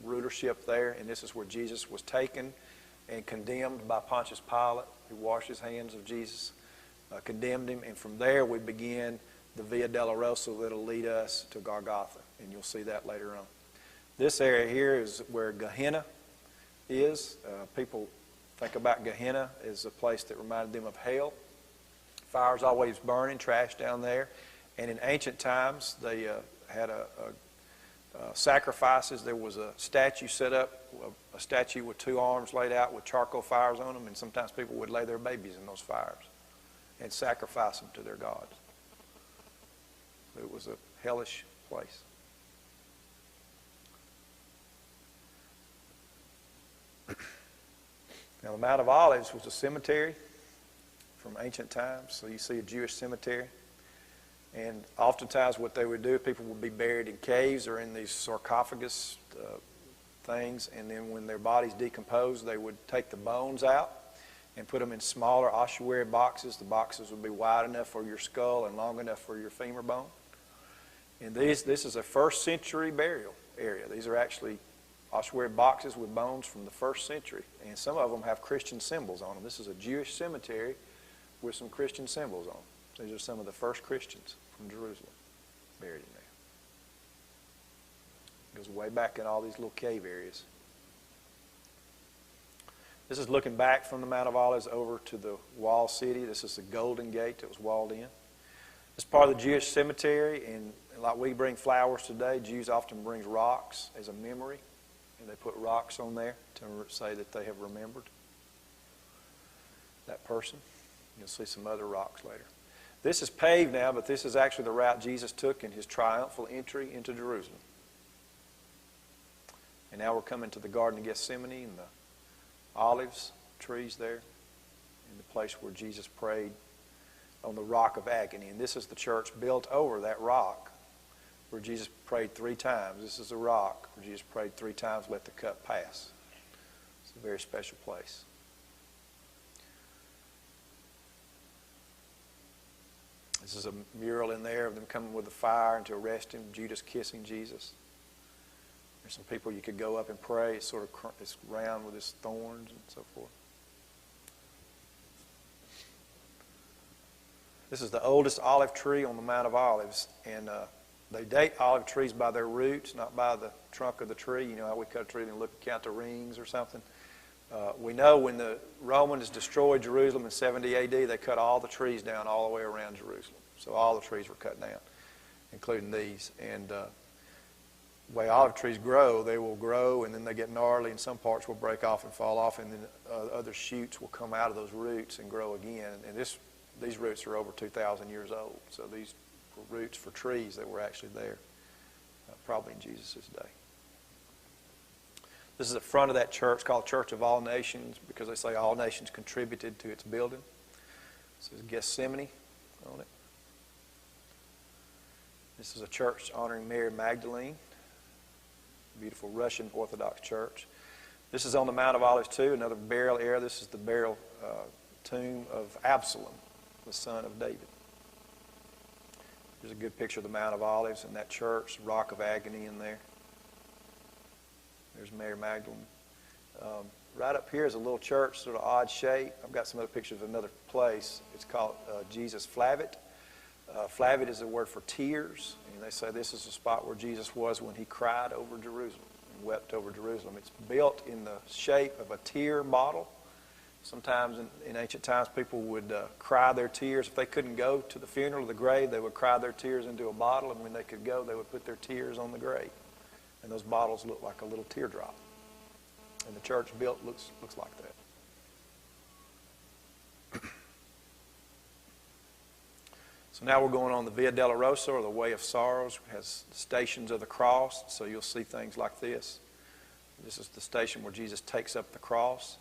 rulership there, and this is where Jesus was taken and condemned by Pontius Pilate, who washed his hands of Jesus. Condemned him, and from there we begin the Via Dolorosa that'll lead us to Golgotha, and you'll see that later on. This area here is where Gehenna is. People think about Gehenna as a place that reminded them of hell. Fire's always burning, trash down there, and in ancient times they had sacrifices. There was a statue set up, a statue with 2 arms laid out with charcoal fires on them, and sometimes people would lay their babies in those fires and sacrifice them to their gods. It was a hellish place. Now the Mount of Olives was a cemetery from from ancient times. So you see a Jewish cemetery. And oftentimes what they would do, people would be buried in caves or in these sarcophagus things. And then when their bodies decomposed, they would take the bones out and put them in smaller ossuary boxes. The boxes would be wide enough for your skull and long enough for your femur bone. And this is a first century burial area. These are actually ossuary boxes with bones from the first century. And some of them have Christian symbols on them. This is a Jewish cemetery with some Christian symbols on them. These are some of the first Christians from Jerusalem buried in there. It goes way back in all these little cave areas. This is looking back from the Mount of Olives over to the walled city. This is the Golden Gate that was walled in. It's part of the Jewish cemetery, and like we bring flowers today, Jews often bring rocks as a memory, and they put rocks on there to say that they have remembered that person. You'll see some other rocks later. This is paved now, but this is actually the route Jesus took in his triumphal entry into Jerusalem. And now we're coming to the Garden of Gethsemane and the olives trees there, in the place where Jesus prayed on the rock of agony. And this is the church built over that rock where Jesus prayed 3 times. This is a rock where Jesus prayed 3 times, let the cup pass. It's a very special place. This is a mural in there of them coming with a fire and to arrest him, Judas kissing Jesus. There's some people you could go up and pray. It's sort of it's round with its thorns and so forth. This is the oldest olive tree on the Mount of Olives, and they date olive trees by their roots, not by the trunk of the tree. You know how we cut a tree and count the rings or something? We know when the Romans destroyed Jerusalem in 70 A.D., they cut all the trees down all the way around Jerusalem. So all the trees were cut down, including these. And the way olive trees grow, they will grow and then they get gnarly, and some parts will break off and fall off, and then other shoots will come out of those roots and grow again. And these roots are over 2,000 years old. So these were roots for trees that were actually there, probably in Jesus' day. This is the front of that church called Church of All Nations, because they say all nations contributed to its building. This is Gethsemane on it. This is a church honoring Mary Magdalene, beautiful Russian Orthodox church. This is on the Mount of Olives too, another burial area. This is the burial tomb of Absalom, the son of David. There's a good picture of the Mount of Olives and that church, Rock of Agony in there. There's Mary Magdalene. Right up here is a little church, sort of odd shape. I've got some other pictures of another place. It's called Jesus Flavit. Flavit is a word for tears. And they say this is the spot where Jesus was when he cried over Jerusalem and wept over Jerusalem. It's built in the shape of a tear bottle. Sometimes in ancient times, people would cry their tears. If they couldn't go to the funeral or the grave, they would cry their tears into a bottle, and when they could go, they would put their tears on the grave. And those bottles look like a little teardrop. And the church built looks like that. So now we're going on the Via Dolorosa, or the Way of Sorrows. It has stations of the cross, so you'll see things like this. This is the station where Jesus takes up the cross.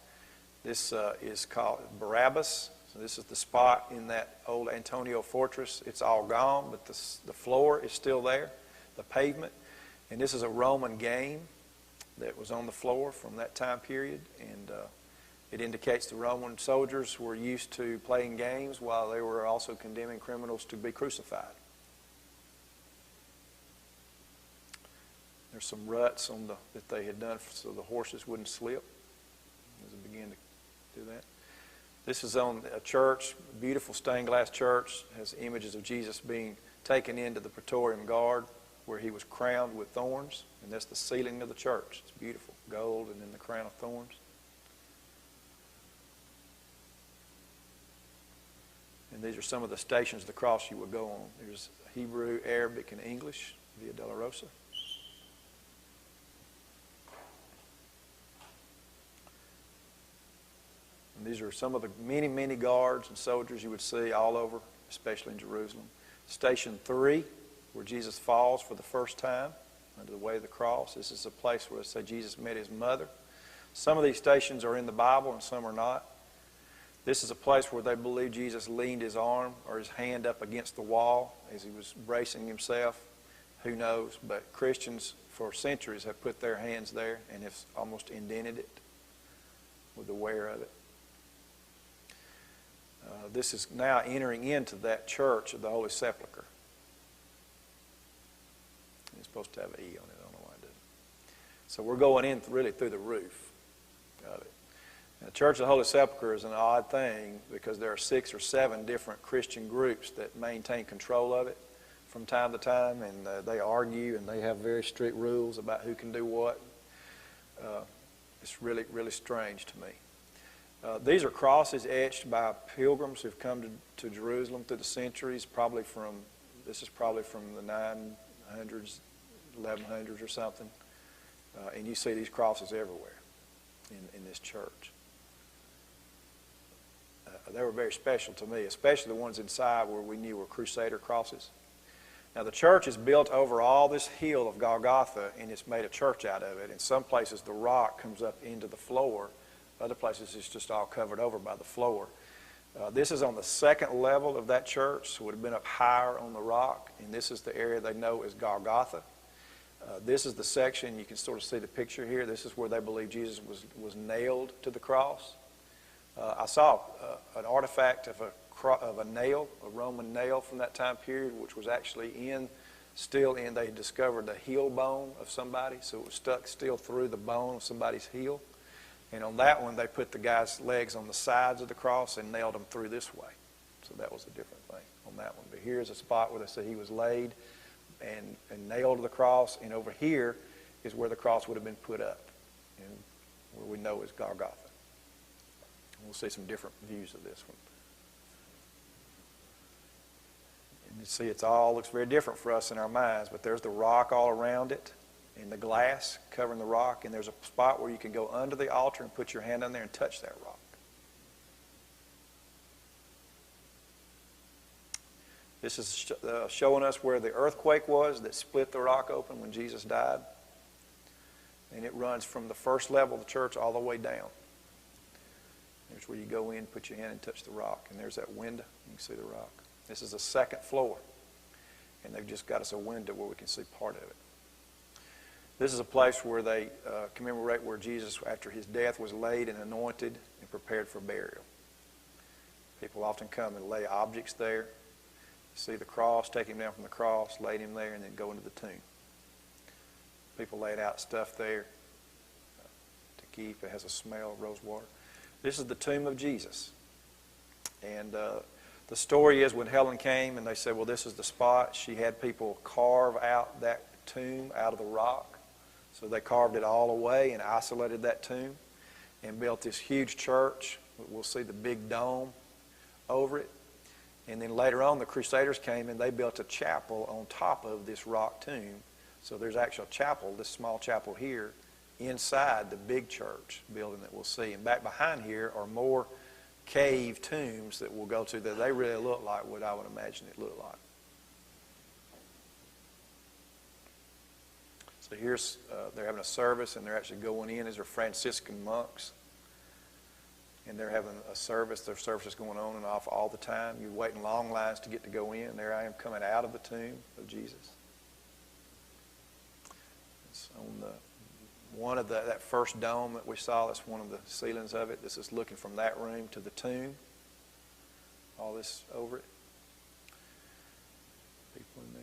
This is called Barabbas. So this is the spot in that old Antonio fortress. It's all gone, but the floor is still there, the pavement. And this is a Roman game that was on the floor from that time period. And it indicates the Roman soldiers were used to playing games while they were also condemning criminals to be crucified. There's some ruts that they had done so the horses wouldn't slip as they began to do that. This is on a church, a beautiful stained glass church. It has images of Jesus being taken into the Praetorian Guard, where he was crowned with thorns, and that's the ceiling of the church. It's beautiful, gold, and then the crown of thorns. And these are some of the stations of the cross you would go on. There's Hebrew, Arabic, and English, Via Dolorosa. And these are some of the many, many guards and soldiers you would see all over, especially in Jerusalem. Station 3, where Jesus falls for the first time under the way of the cross. This is a place where they say Jesus met his mother. Some of these stations are in the Bible and some are not. This is a place where they believe Jesus leaned his arm or his hand up against the wall as he was bracing himself. Who knows? But Christians for centuries have put their hands there and have almost indented it with the wear of it. This is now entering into that church of the Holy Sepulchre. It's supposed to have an E on it. I don't know why it didn't. So we're going in really through the roof of it. Now, the Church of the Holy Sepulchre is an odd thing because there are 6 or 7 different Christian groups that maintain control of it from time to time, and they argue and they have very strict rules about who can do what. It's really, really strange to me. These are crosses etched by pilgrims who've come to Jerusalem through the centuries, this is probably from the 900s, 1100s or something. And you see these crosses everywhere in this church. They were very special to me, especially the ones inside where we knew were Crusader crosses. Now the church is built over all this hill of Golgotha, and it's made a church out of it. In some places the rock comes up into the floor. Other places it's just all covered over by the floor. This is on the 2nd level of that church, so it would have been up higher on the rock, and this is the area they know as Golgotha. This is the section, you can sort of see the picture here. This is where they believe Jesus was nailed to the cross. I saw an artifact of a nail, a Roman nail from that time period, which was actually they discovered the heel bone of somebody, so it was stuck still through the bone of somebody's heel. And on that one, they put the guy's legs on the sides of the cross and nailed him through this way. So that was a different thing on that one. But here's a spot where they say he was laid and nailed to the cross, and over here is where the cross would have been put up, and where we know is Golgotha. And we'll see some different views of this one. And you see, it all looks very different for us in our minds, but there's the rock all around it, and the glass covering the rock, and there's a spot where you can go under the altar and put your hand on there and touch that rock. This is showing us where the earthquake was that split the rock open when Jesus died. And it runs from the 1st level of the church all the way down. There's where you go in, put your hand and touch the rock, and there's that window. You can see the rock. This is the 2nd floor, and they've just got us a window where we can see part of it. This is a place where they commemorate where Jesus, after his death, was laid and anointed and prepared for burial. People often come and lay objects there, see the cross, take him down from the cross, lay him there, and then go into the tomb. People laid out stuff there to keep. It has a smell, rose water. This is the tomb of Jesus. And the story is when Helen came and they said, well, this is the spot, she had people carve out that tomb out of the rock. So they carved it all away and isolated that tomb and built this huge church. We'll see the big dome over it. And then later on, the Crusaders came and they built a chapel on top of this rock tomb. So there's actually a chapel, this small chapel here, inside the big church building that we'll see. And back behind here are more cave tombs that we'll go to that they really look like what I would imagine it looked like. So here's, they're having a service, and they're actually going in. These are Franciscan monks. And they're having a service. Their service is going on and off all the time. You're waiting long lines to get to go in. There I am coming out of the tomb of Jesus. It's on that first dome that we saw. That's one of the ceilings of it. This is looking from that room to the tomb. All this over it. People in there.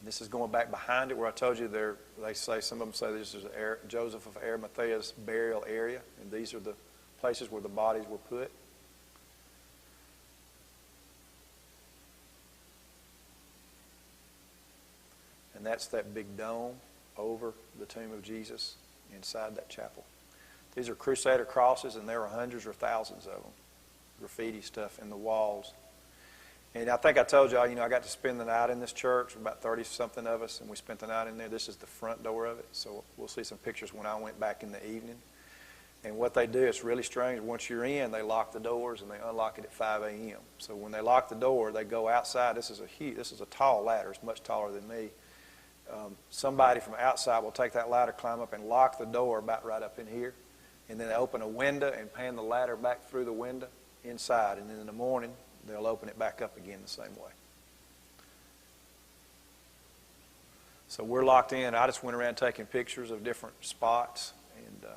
This is going back behind it where I told you they say, some of them say this is Joseph of Arimathea's burial area. And these are the places where the bodies were put. And that's that big dome over the tomb of Jesus inside that chapel. These are Crusader crosses, and there are hundreds or thousands of them. Graffiti stuff in the walls. And I think I told y'all, I got to spend the night in this church, about 30-something of us, and we spent the night in there. This is the front door of it, so we'll see some pictures when I went back in the evening. And what they do, it's really strange. Once you're in, they lock the doors, and they unlock it at 5 a.m. So when they lock the door, they go outside. This is a tall ladder. It's much taller than me. Somebody from outside will take that ladder, climb up, and lock the door about right up in here. and then they open a window and pan the ladder back through the window inside, and then in the morning they'll open it back up again the same way. So we're locked in. I just went around taking pictures of different spots, and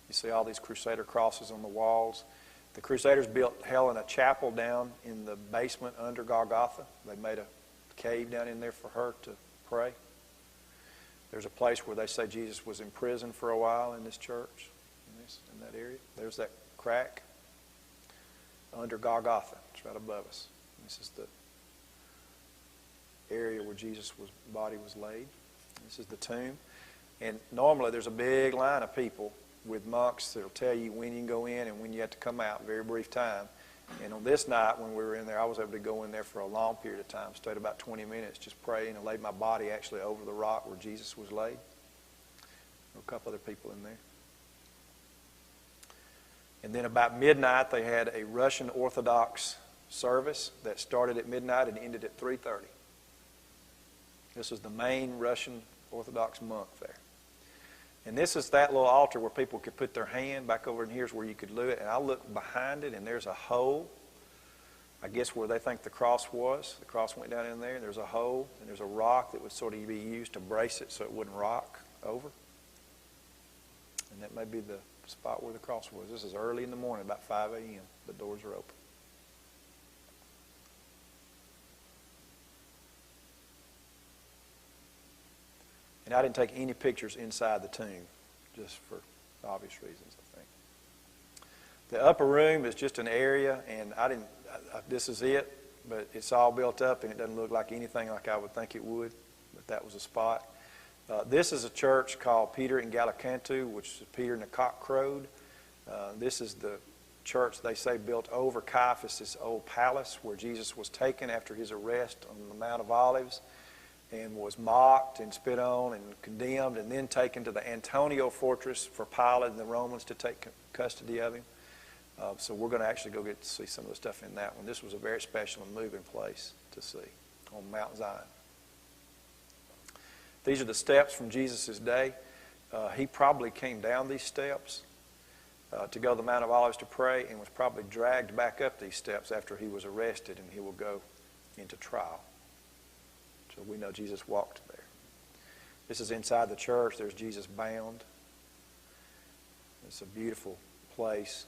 you see all these Crusader crosses on the walls. The Crusaders built Helena a chapel down in the basement under Golgotha. They made a cave down in there for her to pray. There's a place where they say Jesus was in prison for a while in this church, in that area. There's that crack under Golgotha. It's right above us. This is the area where Jesus' body was laid. This is the tomb. And normally there's a big line of people with monks that will tell you when you can go in and when you have to come out, very brief time. And on this night when we were in there, I was able to go in there for a long period of time, stayed about 20 minutes just praying, and laid my body actually over the rock where Jesus was laid. There were a couple other people in there. And then about midnight they had a Russian Orthodox service that started at midnight and ended at 3:30. This is the main Russian Orthodox monk there. And this is that little altar where people could put their hand back over, and here's where you could do it. And I looked behind it, and there's a hole, I guess where they think the cross was. The cross went down in there, and there's a hole, and there's a rock that would sort of be used to brace it so it wouldn't rock over. And that may be the spot where the cross was. This is early in the morning, about 5 a.m. The doors are open. And I didn't take any pictures inside the tomb, just for obvious reasons, I think. The upper room is just an area, and this is it, but it's all built up, and it doesn't look like anything like I would think it would, but that was a spot. This is a church called Peter in Gallicantu, which is Peter and the Cock Crowed. This is the church they say built over Caiaphas' old palace where Jesus was taken after his arrest on the Mount of Olives, and was mocked and spit on and condemned, and then taken to the Antonia fortress for Pilate and the Romans to take custody of him. So we're going to actually go get to see some of the stuff in that one. This was a very special and moving place to see on Mount Zion. These are the steps from Jesus' day. He probably came down these steps to go to the Mount of Olives to pray, and was probably dragged back up these steps after he was arrested, and he will go into trial. So we know Jesus walked there. This is inside the church. There's Jesus bound. It's a beautiful place.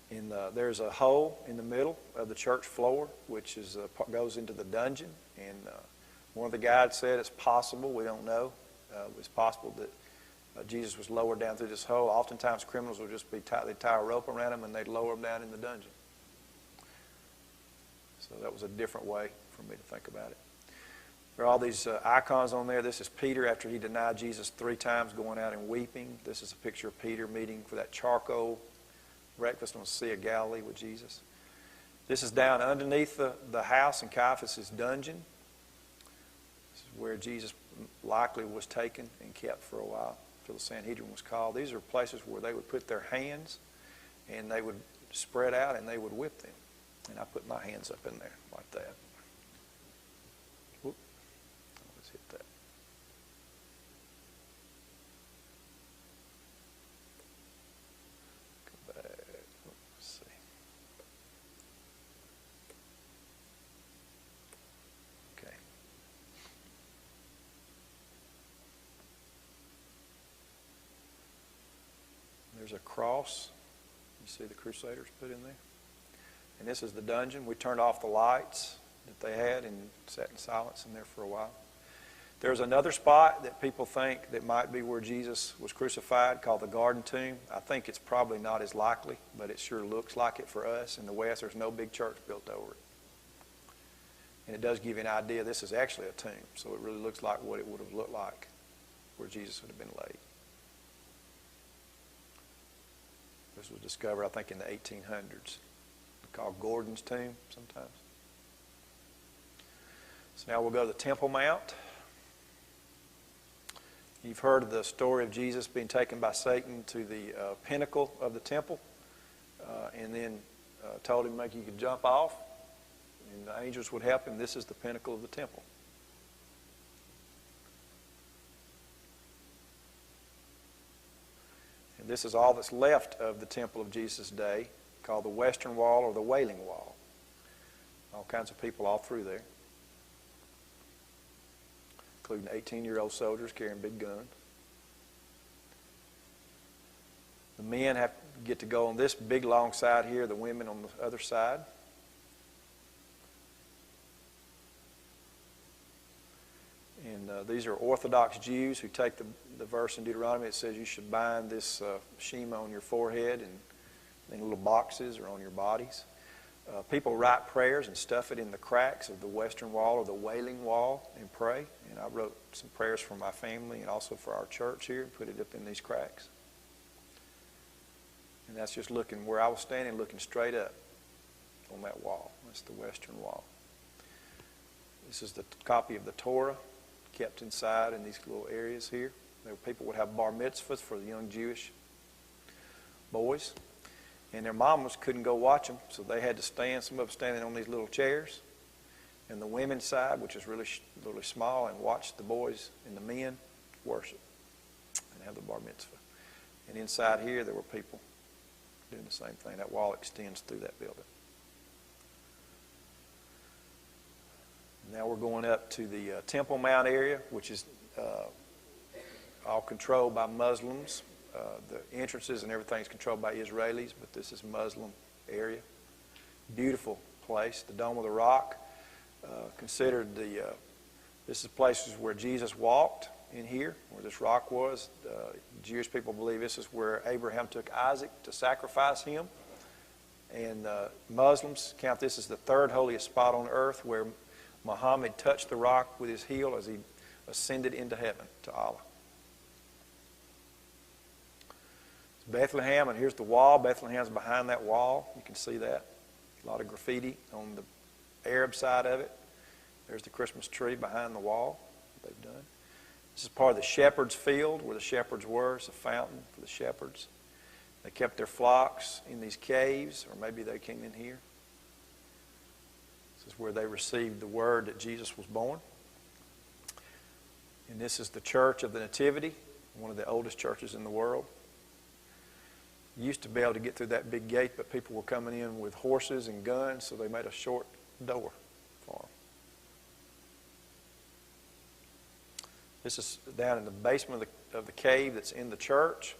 There's a hole in the middle of the church floor, which goes into the dungeon. And one of the guides said it's possible, we don't know, it's possible that Jesus was lowered down through this hole. Oftentimes criminals would just they'd tie a rope around him and they'd lower him down in the dungeon. So that was a different way for me to think about it. There are all these icons on there. This is Peter after he denied Jesus 3 times, going out and weeping. This is a picture of Peter meeting for that charcoal breakfast on the Sea of Galilee with Jesus. This is down underneath the house in Caiaphas' dungeon. This is where Jesus likely was taken and kept for a while until the Sanhedrin was called. These are places where they would put their hands and they would spread out and they would whip them. And I put my hands up in there like that. Whoop. Let's hit that. Go back. Let's see. Okay. There's a cross. You see the Crusaders put in there? And this is the dungeon. We turned off the lights that they had and sat in silence in there for a while. There's another spot that people think that might be where Jesus was crucified called the Garden Tomb. I think it's probably not as likely, but it sure looks like it for us. In the West, there's no big church built over it. And it does give you an idea. This is actually a tomb, so it really looks like what it would have looked like where Jesus would have been laid. This was discovered, I think, in the 1800s. Called Gordon's Tomb sometimes. So now we'll go to the Temple Mount. You've heard of the story of Jesus being taken by Satan to the pinnacle of the temple and then told him maybe he could jump off and the angels would help him. This is the pinnacle of the temple. And this is all that's left of the temple of Jesus' day, called the Western Wall or the Wailing Wall. All kinds of people all through there, including 18-year-old soldiers carrying big guns. The men get to go on this big long side here, the women on the other side. And these are Orthodox Jews who take the verse in Deuteronomy that says you should bind this Shema on your forehead and in little boxes or on your bodies. People write prayers and stuff it in the cracks of the Western Wall or the Wailing Wall and pray. And I wrote some prayers for my family and also for our church here and put it up in these cracks. And that's just looking where I was standing, looking straight up on that wall. That's the Western Wall. This is the copy of the Torah kept inside in these little areas here. People would have bar mitzvahs for the young Jewish boys. And their mamas couldn't go watch them, so they had to stand, some of them standing on these little chairs. And the women's side, which is really small, and watch the boys and the men worship and have the bar mitzvah. And inside here, there were people doing the same thing. That wall extends through that building. Now we're going up to the Temple Mount area, which is all controlled by Muslims. The entrances and everything is controlled by Israelis, but this is Muslim area. Beautiful place. The Dome of the Rock, considered this is places where Jesus walked in here, where this rock was. Jewish people believe this is where Abraham took Isaac to sacrifice him. And Muslims count this as the third holiest spot on earth where Muhammad touched the rock with his heel as he ascended into heaven to Allah. Bethlehem, and here's the wall. Bethlehem's behind that wall. You can see that. A lot of graffiti on the Arab side of it. There's the Christmas tree behind the wall they've done. This is part of the shepherd's field where the shepherds were. It's a fountain for the shepherds. They kept their flocks in these caves, or maybe they came in here. This is where they received the word that Jesus was born. And this is the Church of the Nativity, one of the oldest churches in the world. You used to be able to get through that big gate, but people were coming in with horses and guns, so they made a short door for them. This is down in the basement of the cave that's in the church,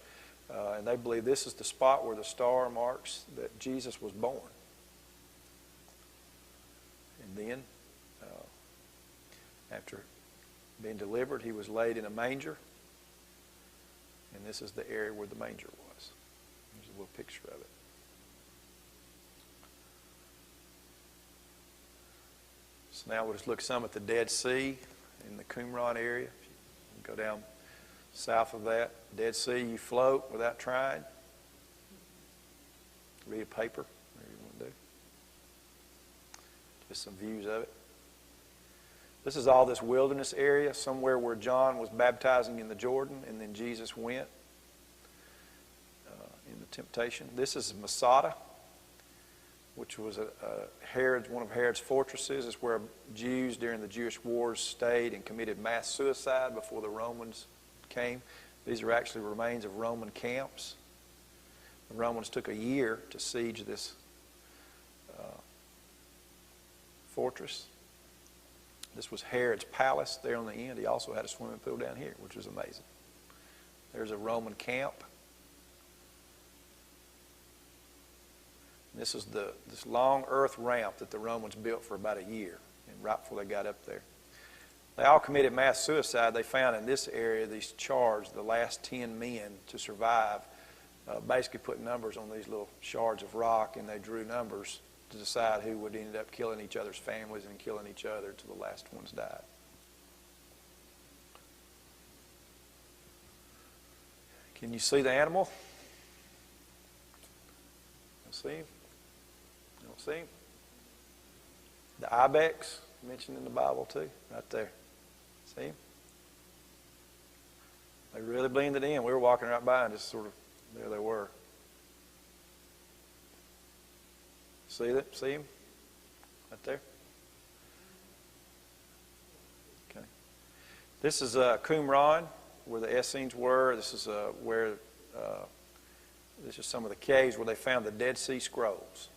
and they believe this is the spot where the star marks that Jesus was born. And then, after being delivered, he was laid in a manger, and this is the area where the manger was. There's a little picture of it. So now we'll just look some at the Dead Sea in the Qumran area. You go down south of that. Dead Sea, you float without trying. Read a paper, whatever you want to do. Just some views of it. This is all this wilderness area, somewhere where John was baptizing in the Jordan, and then Jesus went in the temptation. This is Masada, which was one of Herod's fortresses. It's where Jews during the Jewish wars stayed and committed mass suicide before the Romans came. These are actually remains of Roman camps. The Romans took a year to siege this fortress. This was Herod's palace there on the end. He also had a swimming pool down here, which was amazing. There's a Roman camp. This is this long earth ramp that the Romans built for about a year, and right before they got up there. They all committed mass suicide. They found in this area these shards, the last 10 men to survive, basically put numbers on these little shards of rock, and they drew numbers to decide who would end up killing each other's families and killing each other till the last ones died. Can you see the animal? You see him? You don't see him? The ibex, mentioned in the Bible too, right there. See him? They really blended in. We were walking right by and just sort of, there they were. See that? See him? Right there? Okay. This is Qumran, where the Essenes were. This is where This is some of the caves where they found the Dead Sea Scrolls.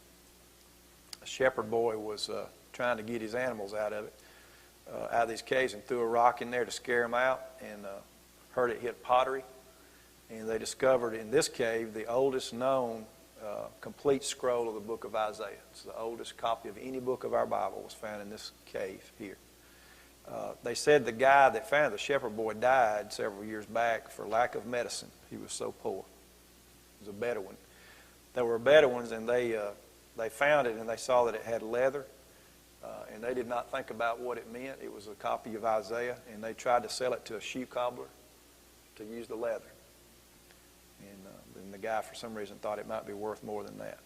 A shepherd boy was trying to get his animals out of these caves, and threw a rock in there to scare them out, and heard it hit pottery. And they discovered in this cave the oldest known complete scroll of the book of Isaiah. It's the oldest copy of any book of our Bible was found in this cave here. They said the guy that found the shepherd boy died several years back for lack of medicine. He was so poor. He was a Bedouin. There were Bedouins, and they found it, and they saw that it had leather, and they did not think about what it meant. It was a copy of Isaiah, and they tried to sell it to a shoe cobbler to use the leather. And then the guy, for some reason, thought it might be worth more than that.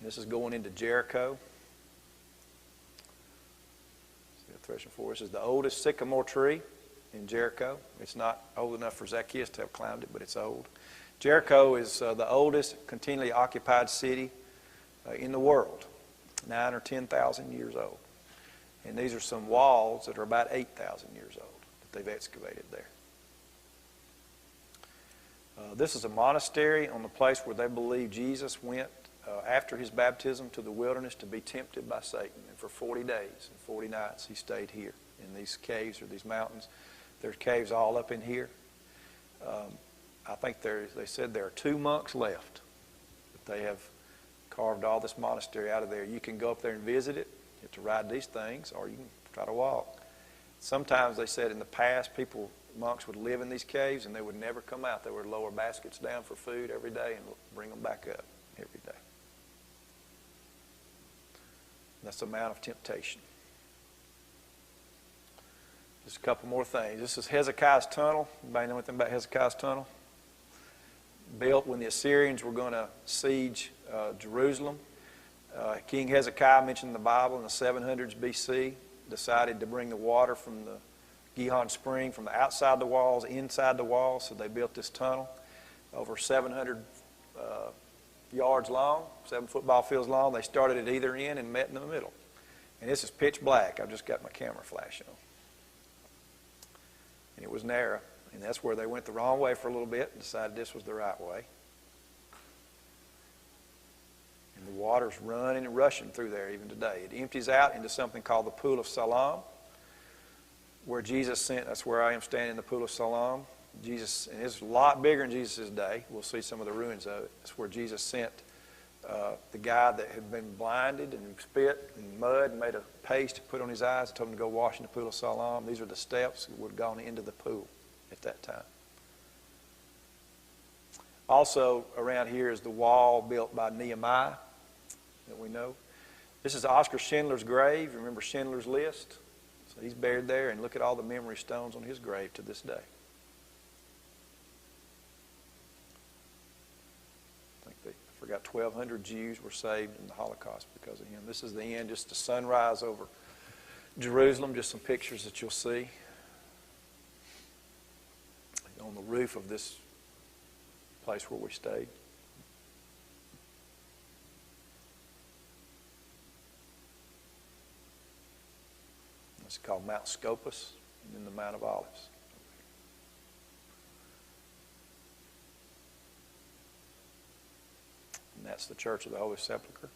This is going into Jericho. See a threshing floor. This is the oldest sycamore tree in Jericho. It's not old enough for Zacchaeus to have climbed it, but it's old. Jericho is the oldest continually occupied city in the world, 9,000 or 10,000 years old. And these are some walls that are about 8,000 years old that they've excavated there. This is a monastery on the place where they believe Jesus went after his baptism to the wilderness to be tempted by Satan. And for 40 days and 40 nights he stayed here in these caves or these mountains. There's caves all up in here. I think they said there are 2 monks left. But they have carved all this monastery out of there. You can go up there and visit it. You have to ride these things, or you can try to walk. Sometimes they said in the past, monks would live in these caves and they would never come out. They would lower baskets down for food every day and bring them back up every day. That's the amount of temptation. Just a couple more things. This is Hezekiah's tunnel. Anybody know anything about Hezekiah's tunnel? Built when the Assyrians were going to siege Jerusalem. King Hezekiah, mentioned in the Bible, in the 700s BC, decided to bring the water from the Gihon spring from the outside the walls, inside the walls. So they built this tunnel over 700 yards long, 7 football fields long. They started at either end and met in the middle. And this is pitch black. I've just got my camera flash on. And it was narrow. And that's where they went the wrong way for a little bit and decided this was the right way. And the water's running and rushing through there even today. It empties out into something called the Pool of Siloam, where Jesus sent, that's where I am standing in the Pool of Siloam. Jesus, and it's a lot bigger in Jesus' day. We'll see some of the ruins of it. It's where Jesus sent the guy that had been blinded and spit and mud and made a paste to put on his eyes and told him to go wash in the Pool of Siloam. These are the steps that would have gone into the pool at that time. Also around here is the wall built by Nehemiah that we know. This is Oscar Schindler's grave. Remember Schindler's List? So he's buried there, and look at all the memory stones on his grave to this day. I forgot 1,200 Jews were saved in the Holocaust because of him. This is the end, just the sunrise over Jerusalem, just some pictures that you'll see on the roof of this place where we stayed. It's called Mount Scopus, and then the Mount of Olives. And that's the Church of the Holy Sepulchre.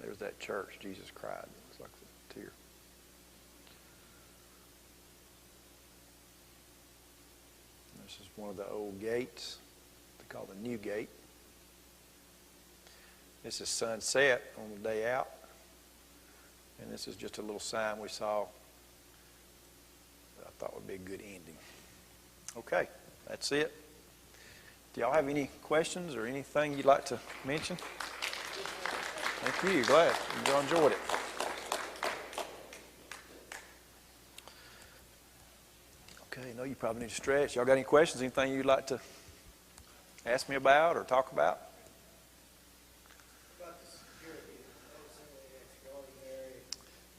There's that church, Jesus cried. It looks like a tear. This is one of the old gates. They call the New Gate. This is sunset on the day out. And this is just a little sign we saw that I thought would be a good ending. Okay, that's it. Do y'all have any questions or anything you'd like to mention? Thank you. Glad you enjoyed it. Okay, I know you probably need to stretch. Y'all got any questions? Anything you'd like to ask me about or talk about?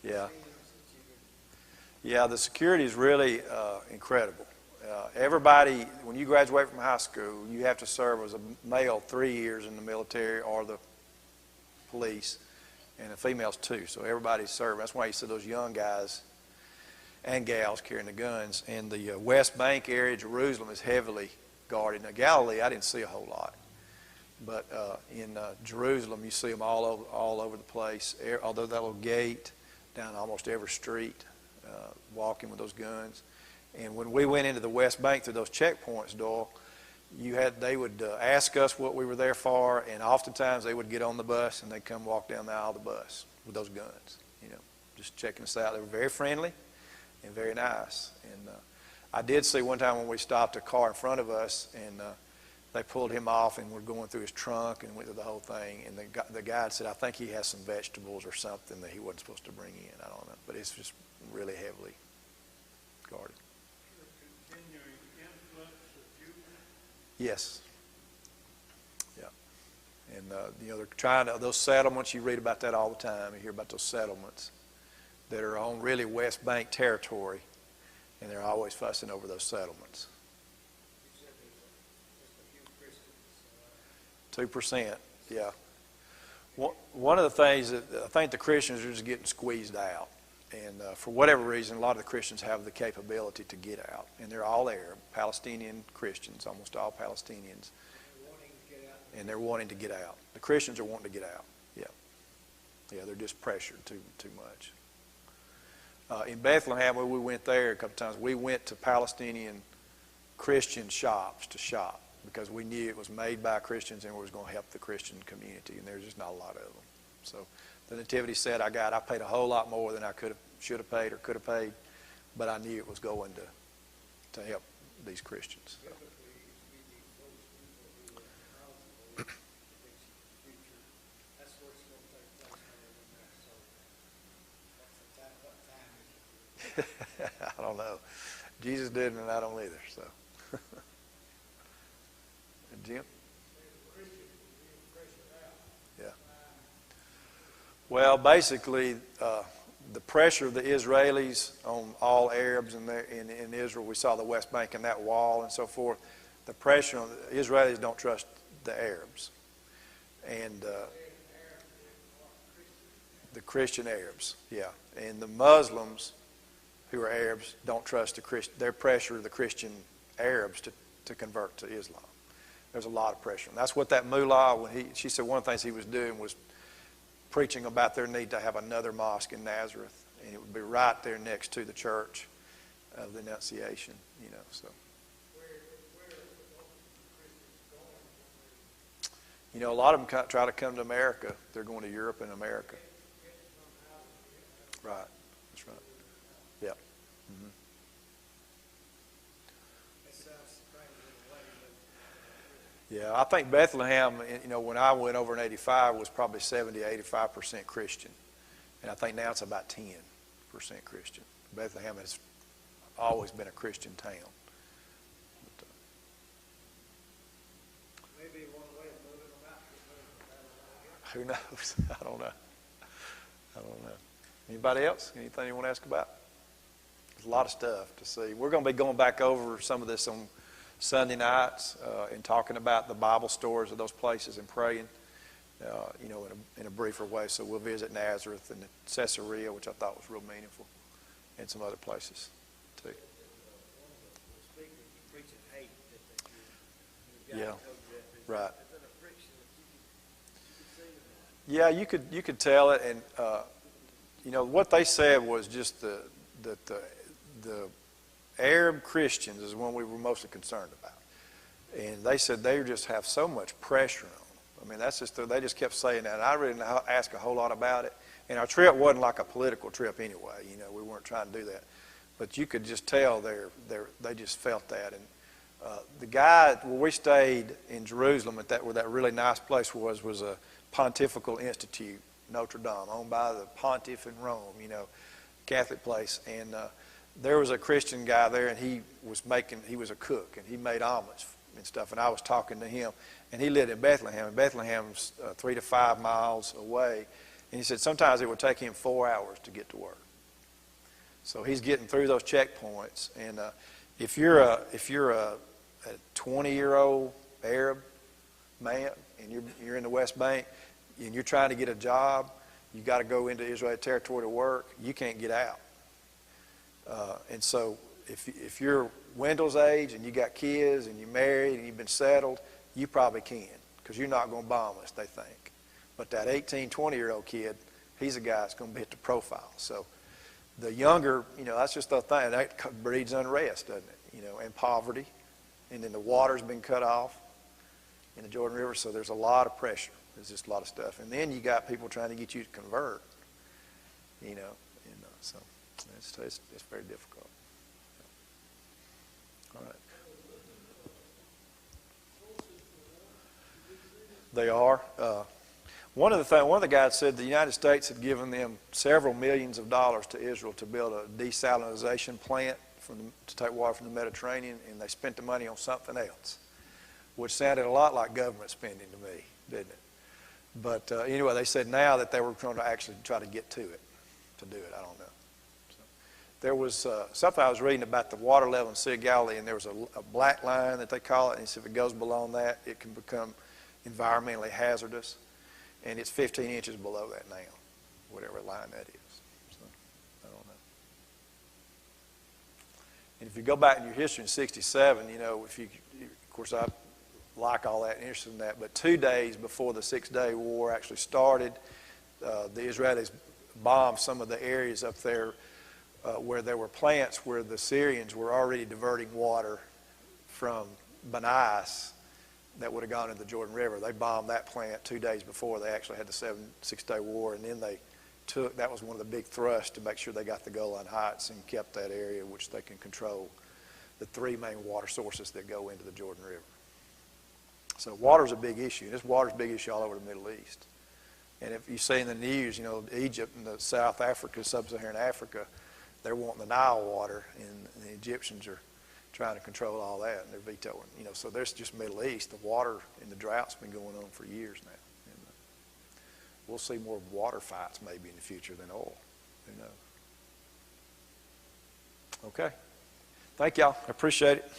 Yeah. Yeah, the security is really incredible. Everybody, when you graduate from high school, you have to serve as a male 3 years in the military or the police, and the females 2. So everybody's serving. That's why you see those young guys and gals carrying the guns. And the West Bank area, Jerusalem, is heavily guarded. Now, Galilee, I didn't see a whole lot. But in Jerusalem, you see them all over the place. Although that little gate down almost every street, walking with those guns. And when we went into the West Bank through those checkpoints, Doyle, they would ask us what we were there for, and oftentimes they would get on the bus and they'd come walk down the aisle of the bus with those guns, just checking us out. They were very friendly and very nice. And I did see one time when we stopped a car in front of us, and they pulled him off and were going through his trunk and went through the whole thing. And the guide said, I think he has some vegetables or something that he wasn't supposed to bring in. I don't know. But it's just really heavily guarded. Yes. Yeah. And, they're trying to, those settlements, you read about that all the time. You hear about those settlements that are on really West Bank territory, and they're always fussing over those settlements. 2%, yeah. One of the things that I think the Christians are just getting squeezed out. And for whatever reason, a lot of the Christians have the capability to get out. And they're all Arab, Palestinian Christians, almost all Palestinians. And they're wanting to get out. The Christians are wanting to get out. Yeah. Yeah, they're just pressured too much. In Bethlehem, when we went there a couple times, we went to Palestinian Christian shops to shop because we knew it was made by Christians and it was going to help the Christian community. And there's just not a lot of them. So the nativity set I paid a whole lot more than I should have paid or could have paid, but I knew it was going to help these Christians. So. I don't know. Jesus didn't, and I don't either. So, Jim. Yeah. Well, basically, the pressure of the Israelis on all Arabs in Israel. We saw the West Bank and that wall and so forth. The pressure on the Israelis don't trust the Arabs, and the Christian Arabs. Yeah, and the Muslims, who are Arabs, don't trust their pressure of the Christian Arabs to convert to Islam. There's a lot of pressure. And that's what that mullah, she said one of the things he was doing was preaching about their need to have another mosque in Nazareth. And it would be right there next to the church of the Annunciation, so. A lot of them try to come to America. They're going to Europe and America. Right. That's right. Yeah. Mm-hmm. Yeah, I think Bethlehem, when I went over in 85, was probably 70-85% Christian. And I think now it's about 10% Christian. Bethlehem has always been a Christian town. But, maybe one way of moving them out. Who knows? I don't know. Anybody else? Anything you want to ask about? There's a lot of stuff to see. We're going to be going back over some of this on Sunday nights and talking about the Bible stories of those places and praying, in a briefer way. So we'll visit Nazareth and Caesarea, which I thought was real meaningful, and some other places too. Yeah, right. Yeah, you could tell it, and what they said was just that the Arab Christians is one we were mostly concerned about, and they said they just have so much pressure on them. I mean, they just kept saying that, and I really didn't ask a whole lot about it. And our trip wasn't like a political trip anyway. We weren't trying to do that, but you could just tell they just felt that, and The guy where we stayed in Jerusalem at where that really nice place was a Pontifical Institute, Notre Dame, owned by the Pontiff in Rome, Catholic place. And there was a Christian guy there, and he was a cook, and he made omelets and stuff. And I was talking to him, and he lived in Bethlehem. And Bethlehem's 3 to 5 miles away. And he said sometimes it would take him 4 hours to get to work. So he's getting through those checkpoints. And if you're a 20-year-old Arab man and you're in the West Bank and you're trying to get a job, you got to go into Israeli territory to work. You can't get out. And so if you're Wendell's age and you got kids and you're married and you've been settled, you probably can, because you're not going to bomb us, they think. But that 18, 20-year-old kid, he's a guy that's going to hit the profile. So the younger, that's just the thing. That breeds unrest, doesn't it? And poverty. And then the water's been cut off in the Jordan River, so there's a lot of pressure. There's just a lot of stuff. And then you got people trying to get you to convert, so it's very difficult. All right. They are. One of the guys said the United States had given them several millions of dollars to Israel to build a desalination plant to take water from the Mediterranean, and they spent the money on something else, which sounded a lot like government spending to me, didn't it? But anyway, they said now that they were going to actually try to get to do it. I don't know. So, there was something I was reading about the water level in the Sea of Galilee, and there was a black line that they call it, and if it goes below that, it can become environmentally hazardous, and it's 15 inches below that now, whatever line that is. So, I don't know. And if you go back in your history in 67, of course I like all that and interested in that, but 2 days before the 6-day war actually started, the Israelis bombed some of the areas up there where there were plants where the Syrians were already diverting water from Banais that would have gone into the Jordan River. They bombed that plant 2 days before they actually had the 6-day war, and then that was one of the big thrusts to make sure they got the Golan Heights and kept that area, which they can control the 3 main water sources that go into the Jordan River. So water's a big issue. This water's a big issue all over the Middle East. And if you see in the news, Egypt and South Africa, Sub-Saharan Africa, they're wanting the Nile water, and the Egyptians are trying to control all that, and they're vetoing. So there's just Middle East. The water and the drought's been going on for years now. And we'll see more water fights maybe in the future than oil. Who knows? Okay. Thank y'all. I appreciate it.